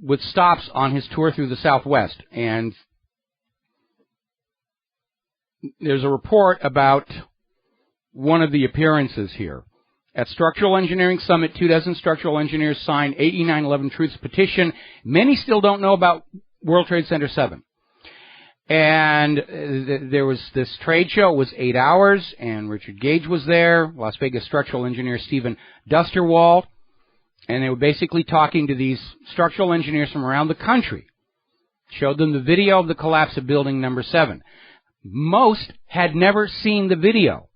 with stops on his tour through the Southwest. And there's a report about one of the appearances here. At Structural Engineering Summit, 24 structural engineers signed AE 9/11 Truth's petition. Many still don't know about World Trade Center 7. And there was this trade show. It was 8 hours, and Richard Gage was there, Las Vegas structural engineer Stephen Dusterwald. And they were basically talking to these structural engineers from around the country. Showed them the video of the collapse of building number 7. Most had never seen the video.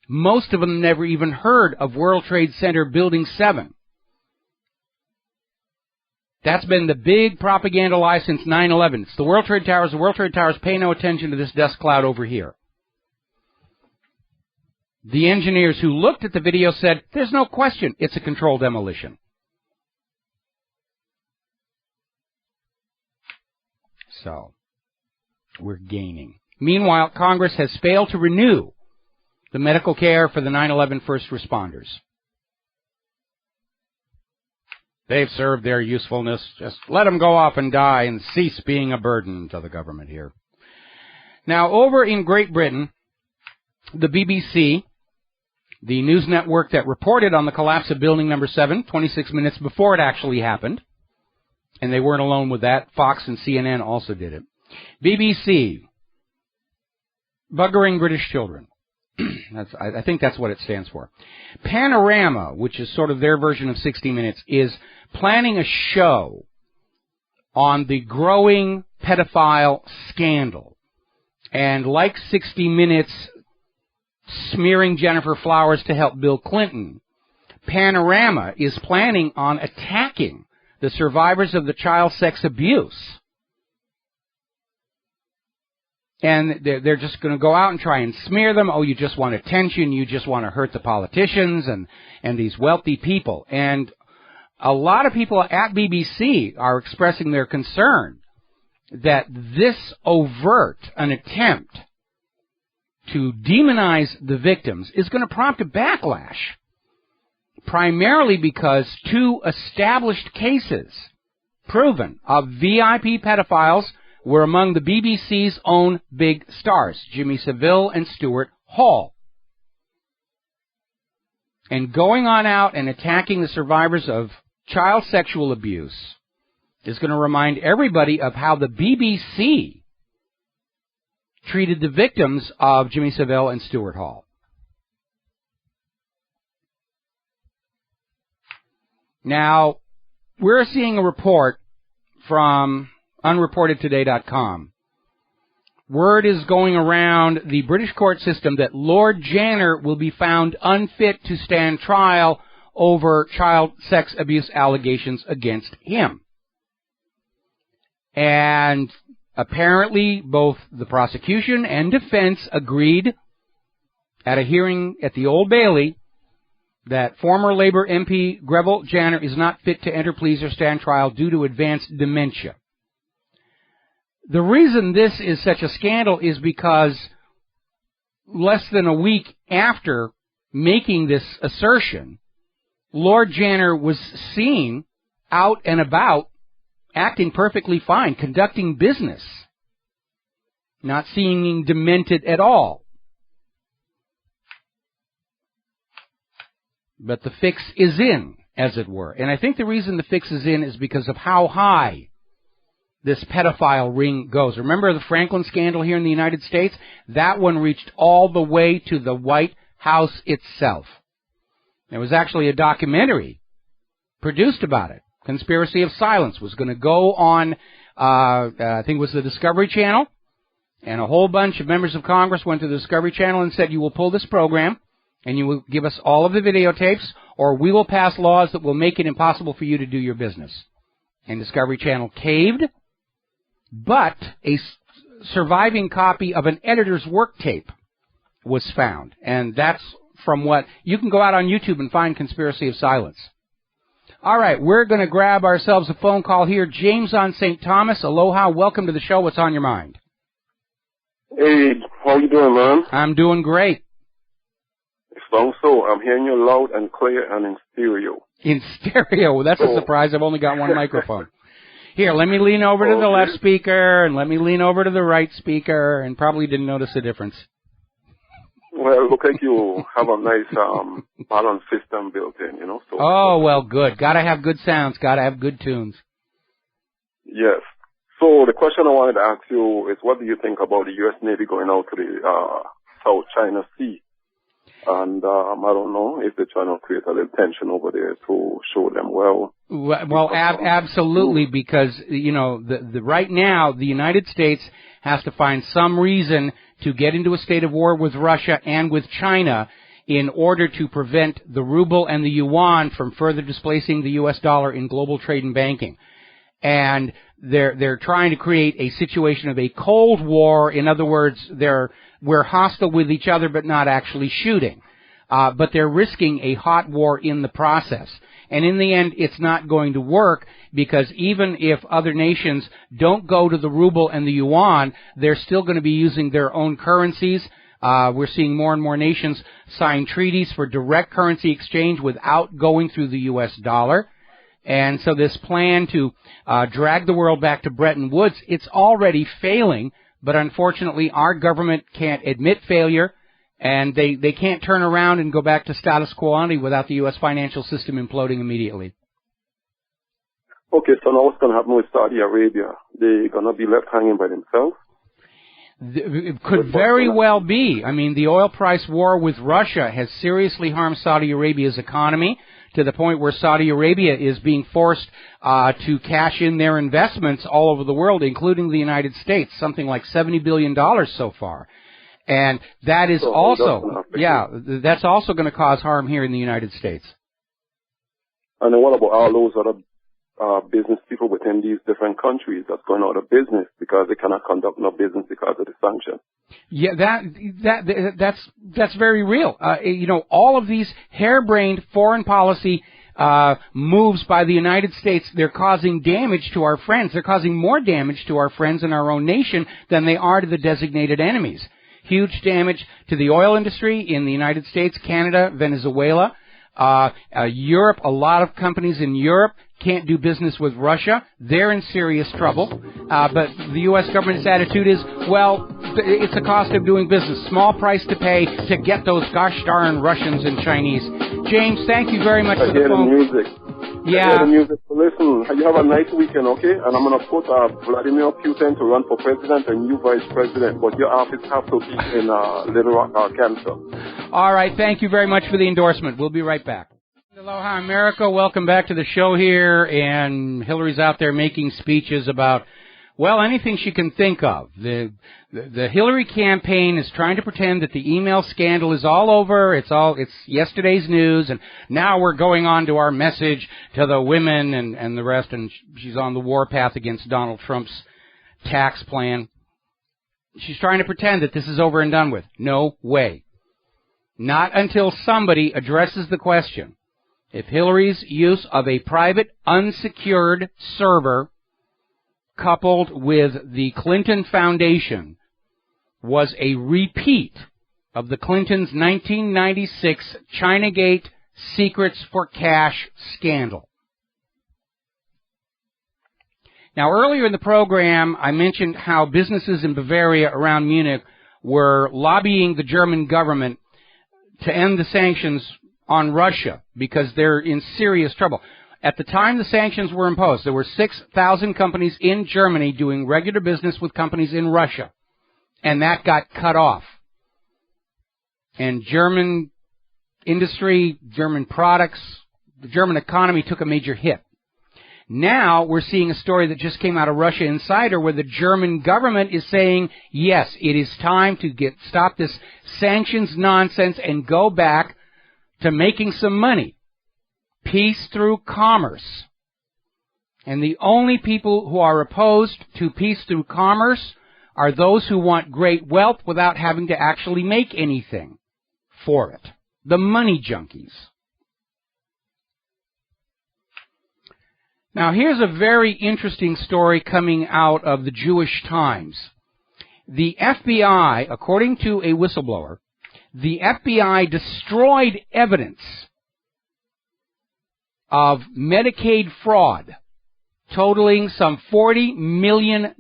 Most of them never even heard of World Trade Center Building 7. That's been the big propaganda lie since 9/11. It's the World Trade Towers. The World Trade Towers pay no attention to this dust cloud over here. The engineers who looked at the video said, there's no question it's a controlled demolition. So, we're gaining. Meanwhile, Congress has failed to renew the medical care for the 9/11 first responders. They've served their usefulness. Just let them go off and die and cease being a burden to the government here. Now, over in Great Britain, the BBC, the news network that reported on the collapse of building number 7, 26 minutes before it actually happened, and they weren't alone with that, Fox and CNN also did it. BBC, buggering British children. I think that's what it stands for. Panorama, which is sort of their version of 60 Minutes, is planning a show on the growing pedophile scandal. And like 60 Minutes smearing Jennifer Flowers to help Bill Clinton, Panorama is planning on attacking the survivors of the child sex abuse. And they're just going to go out and try and smear them. Oh, you just want attention. You just want to hurt the politicians and these wealthy people. And a lot of people at BBC are expressing their concern that this an attempt to demonize the victims is going to prompt a backlash, primarily because 2 established cases proven of VIP pedophiles were among the BBC's own big stars, Jimmy Savile and Stuart Hall. And going on out and attacking the survivors of child sexual abuse is going to remind everybody of how the BBC treated the victims of Jimmy Savile and Stuart Hall. Now, we're seeing a report from unreportedtoday.com. Word is going around the British court system that Lord Janner will be found unfit to stand trial over child sex abuse allegations against him. And apparently both the prosecution and defense agreed at a hearing at the Old Bailey that former Labour MP Greville Janner is not fit to enter pleas or stand trial due to advanced dementia. The reason this is such a scandal is because less than a week after making this assertion, Lord Janner was seen out and about, acting perfectly fine, conducting business, not seeming demented at all. But the fix is in, as it were. And I think the reason the fix is in is because of how high this pedophile ring goes. Remember the Franklin scandal here in the United States? That one reached all the way to the White House itself. There was actually a documentary produced about it. Conspiracy of Silence was going to go on, I think it was the Discovery Channel, and a whole bunch of members of Congress went to the Discovery Channel and said, you will pull this program, and you will give us all of the videotapes, or we will pass laws that will make it impossible for you to do your business. And Discovery Channel caved, but a surviving copy of an editor's work tape was found. And that's from what, you can go out on YouTube and find Conspiracy of Silence. All right, we're going to grab ourselves a phone call here. James on St. Thomas, aloha, welcome to the show. What's on your mind? Hey, how you doing, man? I'm doing great. So, I'm hearing you loud and clear and in stereo. In stereo? That's a surprise. I've only got one microphone. Here, let me lean over to the left speaker, and let me lean over to the right speaker, and probably didn't notice the difference. Well, it looks like you have a nice balance system built in, you know. So, oh, well, good. Got to have good sounds. Got to have good tunes. Yes. So the question I wanted to ask you is, what do you think about the U.S. Navy going out to the South China Sea? And I don't know if they're trying to create a little tension over there to show them well. Well, absolutely, because, you know, the right now, the United States has to find some reason to get into a state of war with Russia and with China in order to prevent the ruble and the yuan from further displacing the U.S. dollar in global trade and banking. And they're trying to create a situation of a Cold War. In other words, we're hostile with each other but not actually shooting. But they're risking a hot war in the process. And in the end, it's not going to work, because even if other nations don't go to the ruble and the yuan, they're still going to be using their own currencies. We're seeing more and more nations sign treaties for direct currency exchange without going through the U.S. dollar. And so this plan to drag the world back to Bretton Woods, it's already failing, but unfortunately our government can't admit failure, and they can't turn around and go back to status quo ante without the U.S. financial system imploding immediately. Okay, so now what's going to happen with Saudi Arabia? They're going to be left hanging by themselves? It could very well be. I mean, the oil price war with Russia has seriously harmed Saudi Arabia's economy, to the point where Saudi Arabia is being forced to cash in their investments all over the world, including the United States, something like $70 billion so far. And that is that's also going to cause harm here in the United States. And then what about all those other business people within these different countries that's going out of business because they cannot conduct no business because of the sanctions? Yeah, that's very real. You know, all of these harebrained foreign policy moves by the United States, they're causing damage to our friends. They're causing more damage to our friends in our own nation than they are to the designated enemies. Huge damage to the oil industry in the United States, Canada, Venezuela, Europe. A lot of companies in Europe can't do business with Russia. They're in serious trouble. But the U.S. government's attitude is, well, it's the cost of doing business. Small price to pay to get those gosh darn Russians and Chinese. James, thank you very much for the phone. Music. Yeah. The music. So listen, you have a nice weekend, okay? And I'm going to put Vladimir Putin to run for president and you vice president. But your office have to be in Little Rock, Arkansas. All right. Thank you very much for the endorsement. We'll be right back. Aloha, America. Welcome back to the show here. And Hillary's out there making speeches about, well, anything she can think of. The Hillary campaign is trying to pretend that the email scandal is all over. It's yesterday's news, and now we're going on to our message to the women and the rest, and she's on the warpath against Donald Trump's tax plan. She's trying to pretend that this is over and done with. No way. Not until somebody addresses the question. If Hillary's use of a private, unsecured server coupled with the Clinton Foundation was a repeat of the Clintons' 1996 Chinagate Secrets for Cash scandal. Now, earlier in the program, I mentioned how businesses in Bavaria around Munich were lobbying the German government to end the sanctions on Russia because they're in serious trouble. At the time the sanctions were imposed, there were 6,000 companies in Germany doing regular business with companies in Russia, and that got cut off. And German industry, German products, the German economy took a major hit. Now we're seeing a story that just came out of Russia Insider where the German government is saying, yes, it is time to stop this sanctions nonsense and go back to making some money. Peace through commerce. And the only people who are opposed to peace through commerce are those who want great wealth without having to actually make anything for it. The money junkies. Now here's a very interesting story coming out of the Jewish Times. The FBI, according to a whistleblower, the FBI destroyed evidence of Medicaid fraud totaling some $40 million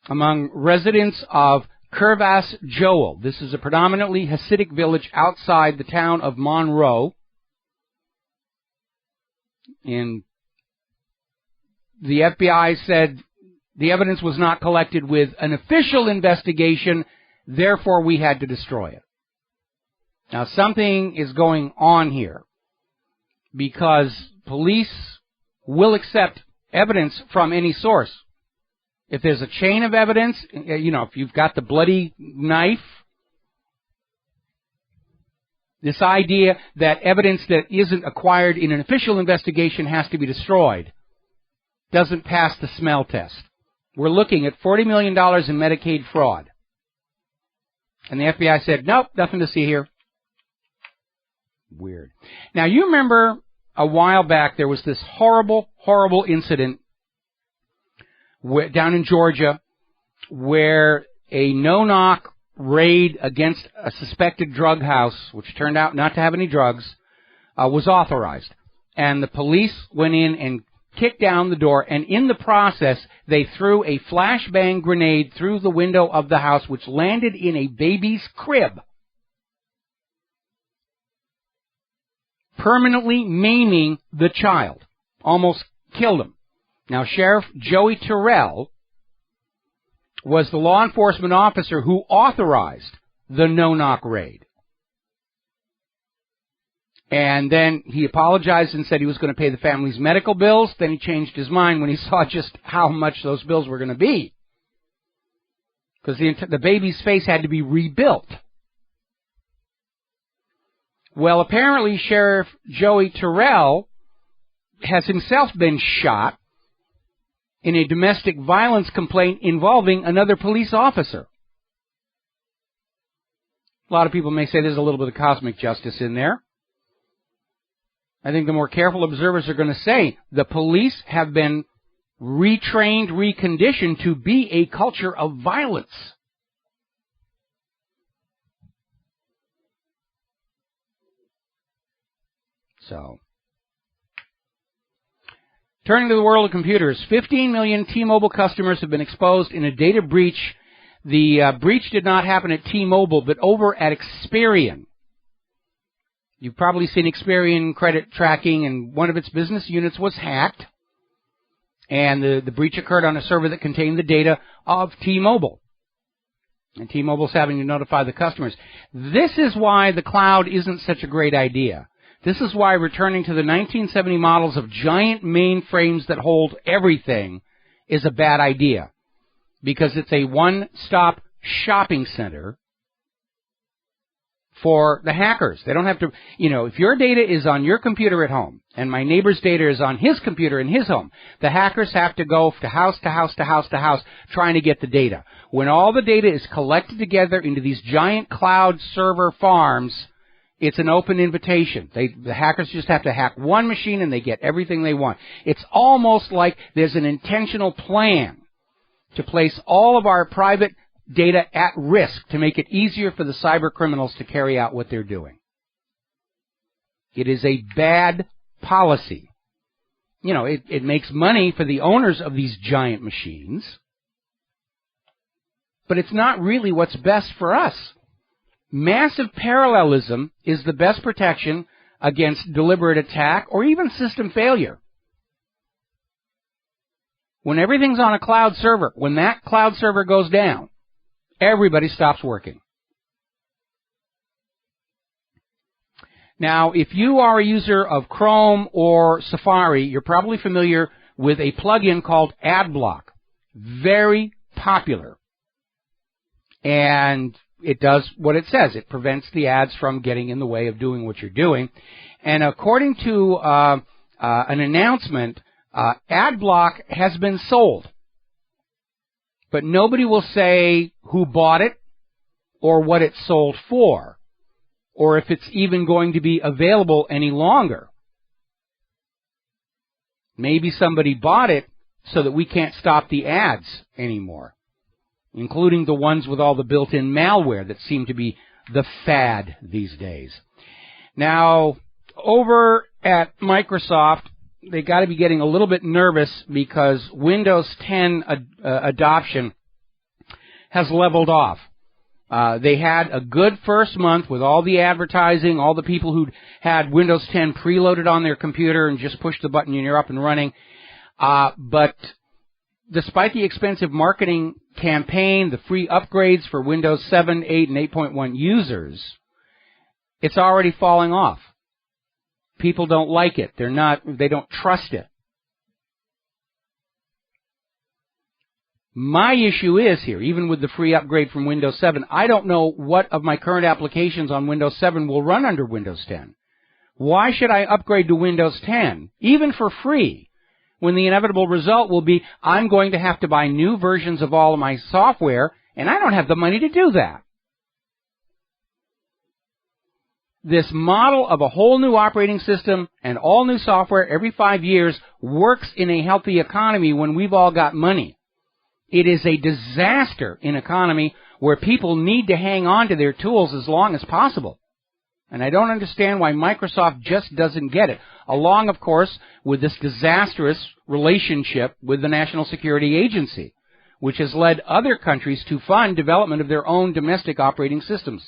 among residents of Kirvas Joel. This is a predominantly Hasidic village outside the town of Monroe. And the FBI said the evidence was not collected with an official investigation, therefore we had to destroy it. Now, something is going on here because police will accept evidence from any source. If there's a chain of evidence, if you've got the bloody knife, this idea that evidence that isn't acquired in an official investigation has to be destroyed doesn't pass the smell test. We're looking at $40 million in Medicaid fraud. And the FBI said, nope, nothing to see here. Weird. Now, you remember a while back there was this horrible, horrible incident down in Georgia where a no-knock raid against a suspected drug house, which turned out not to have any drugs, was authorized. And the police went in and kicked down the door, and in the process, they threw a flashbang grenade through the window of the house, which landed in a baby's crib, permanently maiming the child. Almost killed him. Now, Sheriff Joey Terrell was the law enforcement officer who authorized the no-knock raid. And then he apologized and said he was going to pay the family's medical bills. Then he changed his mind when he saw just how much those bills were going to be. Because the baby's face had to be rebuilt. Well, apparently Sheriff Joey Terrell has himself been shot in a domestic violence complaint involving another police officer. A lot of people may say there's a little bit of cosmic justice in there. I think the more careful observers are going to say the police have been retrained, reconditioned to be a culture of violence. So, turning to the world of computers, 15 million T-Mobile customers have been exposed in a data breach. The breach did not happen at T-Mobile, but over at Experian. You've probably seen Experian credit tracking, and one of its business units was hacked. And the breach occurred on a server that contained the data of T-Mobile. And T-Mobile's having to notify the customers. This is why the cloud isn't such a great idea. This is why returning to the 1970 models of giant mainframes that hold everything is a bad idea. Because it's a one-stop shopping center for the hackers. They don't have to, if your data is on your computer at home and my neighbor's data is on his computer in his home, the hackers have to go to house to house to house to house trying to get the data. When all the data is collected together into these giant cloud server farms, it's an open invitation. The hackers just have to hack one machine and they get everything they want. It's almost like there's an intentional plan to place all of our private data at risk to make it easier for the cyber criminals to carry out what they're doing. It is a bad policy. It makes money for the owners of these giant machines, but it's not really what's best for us. Massive parallelism is the best protection against deliberate attack or even system failure. When everything's on a cloud server, when that cloud server goes down, everybody stops working. Now, if you are a user of Chrome or Safari, you're probably familiar with a plugin called AdBlock. Very popular. And it does what it says. It prevents the ads from getting in the way of doing what you're doing. And according to an announcement, AdBlock has been sold. But nobody will say who bought it or what it's sold for, or if it's even going to be available any longer. Maybe somebody bought it so that we can't stop the ads anymore, including the ones with all the built-in malware that seem to be the fad these days. Now, over at Microsoft, they got to be getting a little bit nervous because Windows 10 adoption has leveled off. They had a good first month with all the advertising, all the people who had Windows 10 preloaded on their computer and just push the button and you're up and running. But despite the expensive marketing campaign, the free upgrades for Windows 7, 8, and 8.1 users, it's already falling off. People don't like it. They don't trust it. My issue is here, even with the free upgrade from Windows 7, I don't know what of my current applications on Windows 7 will run under Windows 10. Why should I upgrade to Windows 10, even for free, when the inevitable result will be I'm going to have to buy new versions of all of my software, and I don't have the money to do that? This model of a whole new operating system and all new software every 5 years works in a healthy economy when we've all got money. It is a disaster in economy where people need to hang on to their tools as long as possible. And I don't understand why Microsoft just doesn't get it. Along, of course, with this disastrous relationship with the National Security Agency, which has led other countries to fund development of their own domestic operating systems.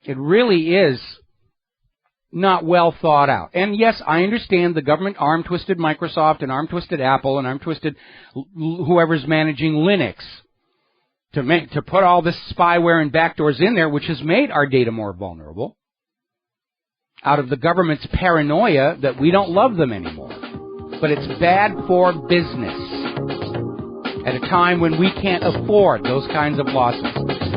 It really is not well thought out. And yes, I understand the government arm-twisted Microsoft and arm-twisted Apple and arm-twisted whoever's managing Linux to put all this spyware and backdoors in there, which has made our data more vulnerable out of the government's paranoia that we don't love them anymore. But it's bad for business at a time when we can't afford those kinds of losses.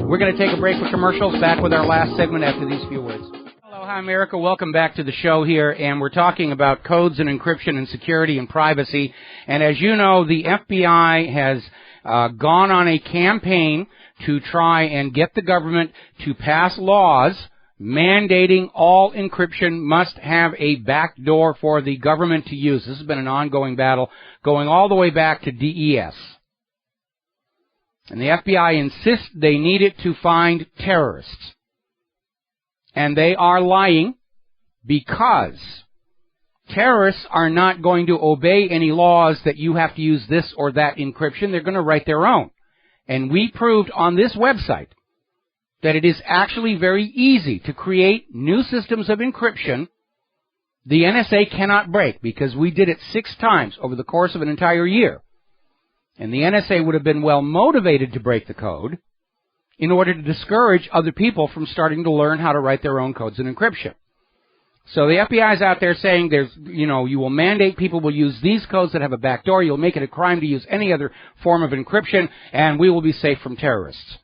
We're going to take a break for commercials. Back with our last segment after these few words. Hello, hi, America. Welcome back to the show here, and we're talking about codes and encryption and security and privacy. And as you know, the FBI has gone on a campaign to try and get the government to pass laws mandating all encryption must have a backdoor for the government to use. This has been an ongoing battle going all the way back to DES. And the FBI insists they need it to find terrorists. And they are lying because terrorists are not going to obey any laws that you have to use this or that encryption. They're going to write their own. And we proved on this website that it is actually very easy to create new systems of encryption the NSA cannot break, because we did it 6 times over the course of an entire year. And the NSA would have been well motivated to break the code in order to discourage other people from starting to learn how to write their own codes in encryption. So the FBI is out there saying you will mandate people will use these codes that have a backdoor, you'll make it a crime to use any other form of encryption, and we will be safe from terrorists.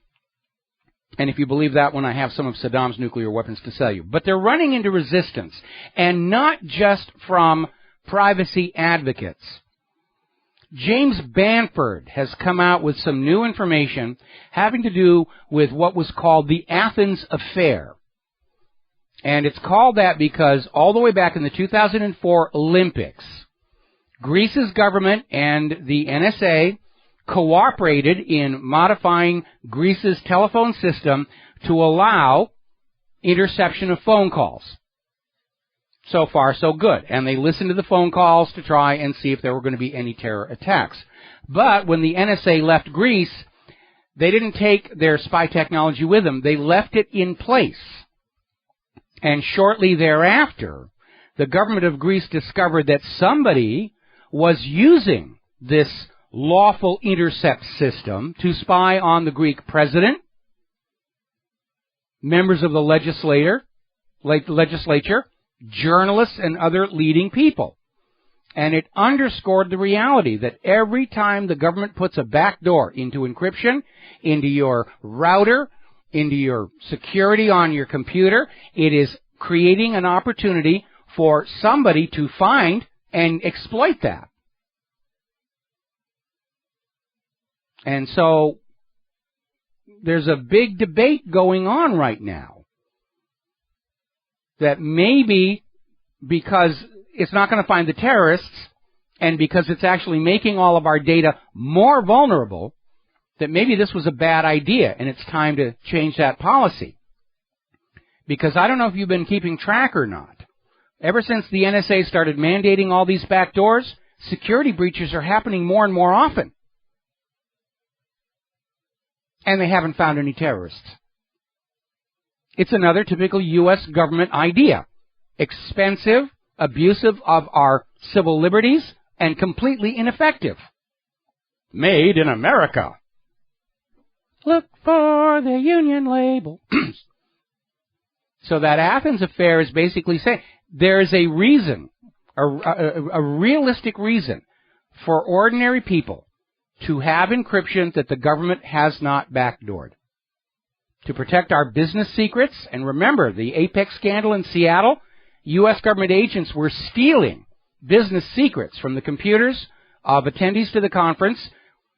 And if you believe that one, I have some of Saddam's nuclear weapons to sell you. But they're running into resistance, and not just from privacy advocates. James Banford has come out with some new information having to do with what was called the Athens Affair. And it's called that because all the way back in the 2004 Olympics, Greece's government and the NSA cooperated in modifying Greece's telephone system to allow interception of phone calls. So far, so good. And they listened to the phone calls to try and see if there were going to be any terror attacks. But when the NSA left Greece, they didn't take their spy technology with them. They left it in place. And shortly thereafter, the government of Greece discovered that somebody was using this lawful intercept system to spy on the Greek president, members of the legislature, journalists, and other leading people. And it underscored the reality that every time the government puts a backdoor into encryption, into your router, into your security on your computer, it is creating an opportunity for somebody to find and exploit that. And so there's a big debate going on right now that maybe because it's not going to find the terrorists and because it's actually making all of our data more vulnerable, that maybe this was a bad idea and it's time to change that policy. Because I don't know if you've been keeping track or not. Ever since the NSA started mandating all these backdoors, security breaches are happening more and more often. And they haven't found any terrorists. It's another typical U.S. government idea. Expensive, abusive of our civil liberties, and completely ineffective. Made in America. Look for the union label. So that Athens Affair is basically saying there is a reason, a realistic reason for ordinary people to have encryption that the government has not backdoored. To protect our business secrets, and remember the Apex scandal in Seattle, U.S. government agents were stealing business secrets from the computers of attendees to the conference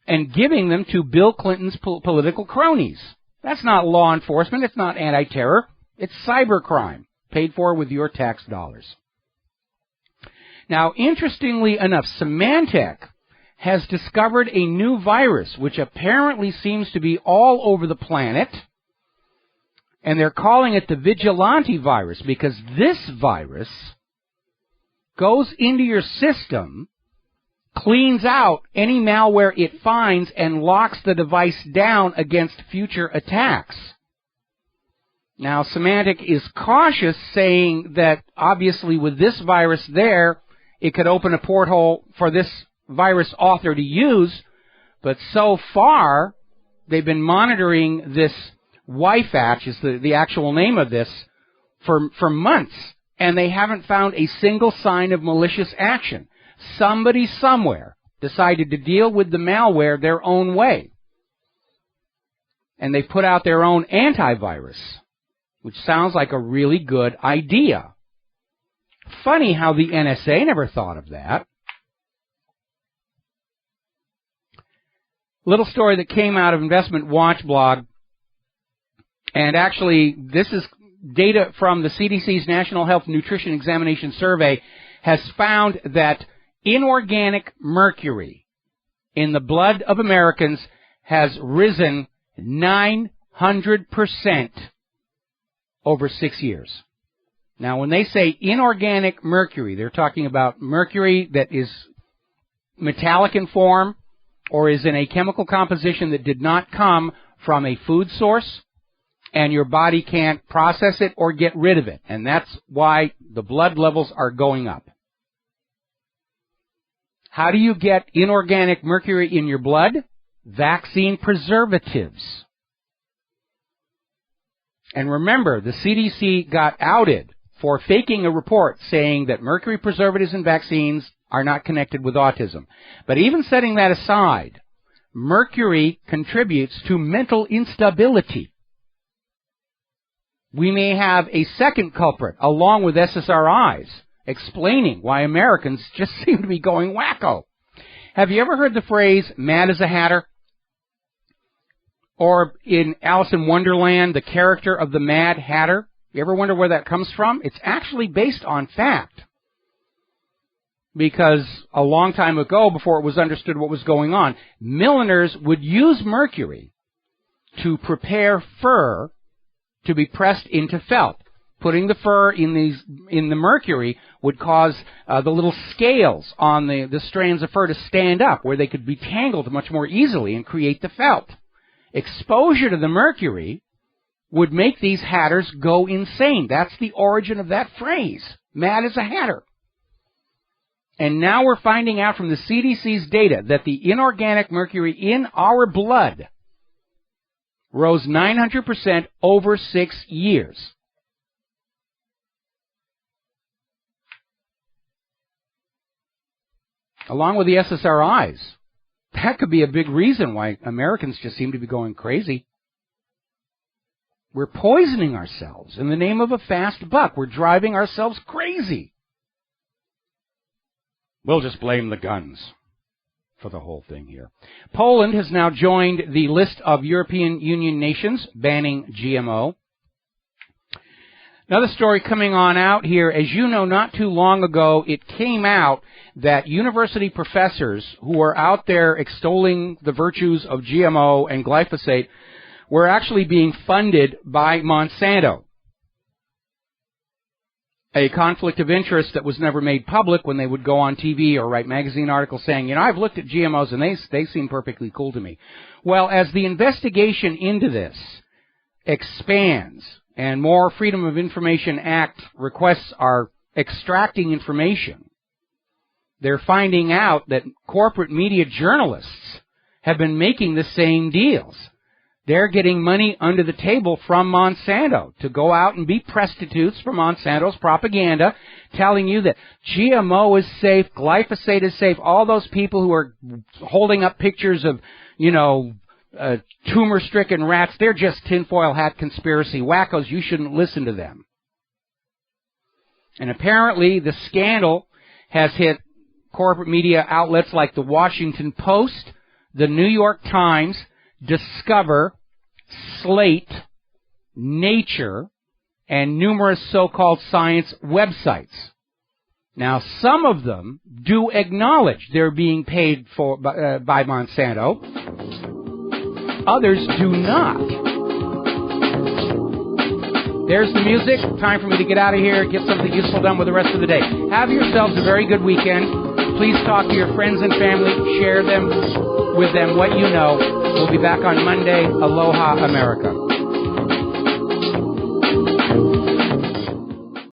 and giving them to Bill Clinton's political cronies. That's not law enforcement, it's not anti-terror, it's cybercrime, paid for with your tax dollars. Now, interestingly enough, Symantec has discovered a new virus which apparently seems to be all over the planet, and they're calling it the vigilante virus because this virus goes into your system, cleans out any malware it finds, and locks the device down against future attacks. Now, Symantec is cautious, saying that obviously with this virus there, it could open a porthole for this virus author to use, but so far they've been monitoring this YFATCH, is the actual name of this, for months, and they haven't found a single sign of malicious action. Somebody somewhere decided to deal with the malware their own way, and they put out their own antivirus, which sounds like a really good idea. Funny how the NSA never thought of that. Little story that came out of Investment Watch blog, and actually this is data from the CDC's National Health Nutrition Examination Survey, has found that inorganic mercury in the blood of Americans has risen 900% over 6 years. Now, when they say inorganic mercury, they're talking about mercury that is metallic in form or is in a chemical composition that did not come from a food source, and your body can't process it or get rid of it. And that's why the blood levels are going up. How do you get inorganic mercury in your blood? Vaccine preservatives. And remember, the CDC got outed for faking a report saying that mercury preservatives in vaccines are not connected with autism. But even setting that aside, mercury contributes to mental instability. We may have a second culprit, along with SSRIs, explaining why Americans just seem to be going wacko. Have you ever heard the phrase, mad as a hatter? Or in Alice in Wonderland, the character of the Mad Hatter? You ever wonder where that comes from? It's actually based on fact. Because a long time ago, before it was understood what was going on, milliners would use mercury to prepare fur to be pressed into felt. Putting the fur in the mercury would cause the little scales on the strands of fur to stand up, where they could be tangled much more easily and create the felt. Exposure to the mercury would make these hatters go insane. That's the origin of that phrase, mad as a hatter. And now we're finding out from the CDC's data that the inorganic mercury in our blood rose 900% over 6 years. Along with the SSRIs, that could be a big reason why Americans just seem to be going crazy. We're poisoning ourselves in the name of a fast buck. We're driving ourselves crazy. We'll just blame the guns for the whole thing here. Poland has now joined the list of European Union nations banning GMO. Another story coming on out here. As you know, not too long ago, it came out that university professors who are out there extolling the virtues of GMO and glyphosate were actually being funded by Monsanto. A conflict of interest that was never made public when they would go on TV or write magazine articles saying, you know, I've looked at GMOs and they seem perfectly cool to me. Well, as the investigation into this expands and more Freedom of Information Act requests are extracting information, they're finding out that corporate media journalists have been making the same deals. They're getting money under the table from Monsanto to go out and be prostitutes for Monsanto's propaganda, telling you that GMO is safe, glyphosate is safe. All those people who are holding up pictures of, tumor-stricken rats, they're just tinfoil hat conspiracy wackos. You shouldn't listen to them. And apparently the scandal has hit corporate media outlets like the Washington Post, the New York Times, Discover, Slate, Nature, and numerous so-called science websites. Now, some of them do acknowledge they're being paid for by Monsanto. Others do not. There's the music. Time for me to get out of here, get something useful done with the rest of the day. Have yourselves a very good weekend. Please talk to your friends and family. Share them with them what you know. We'll be back on Monday. Aloha, America.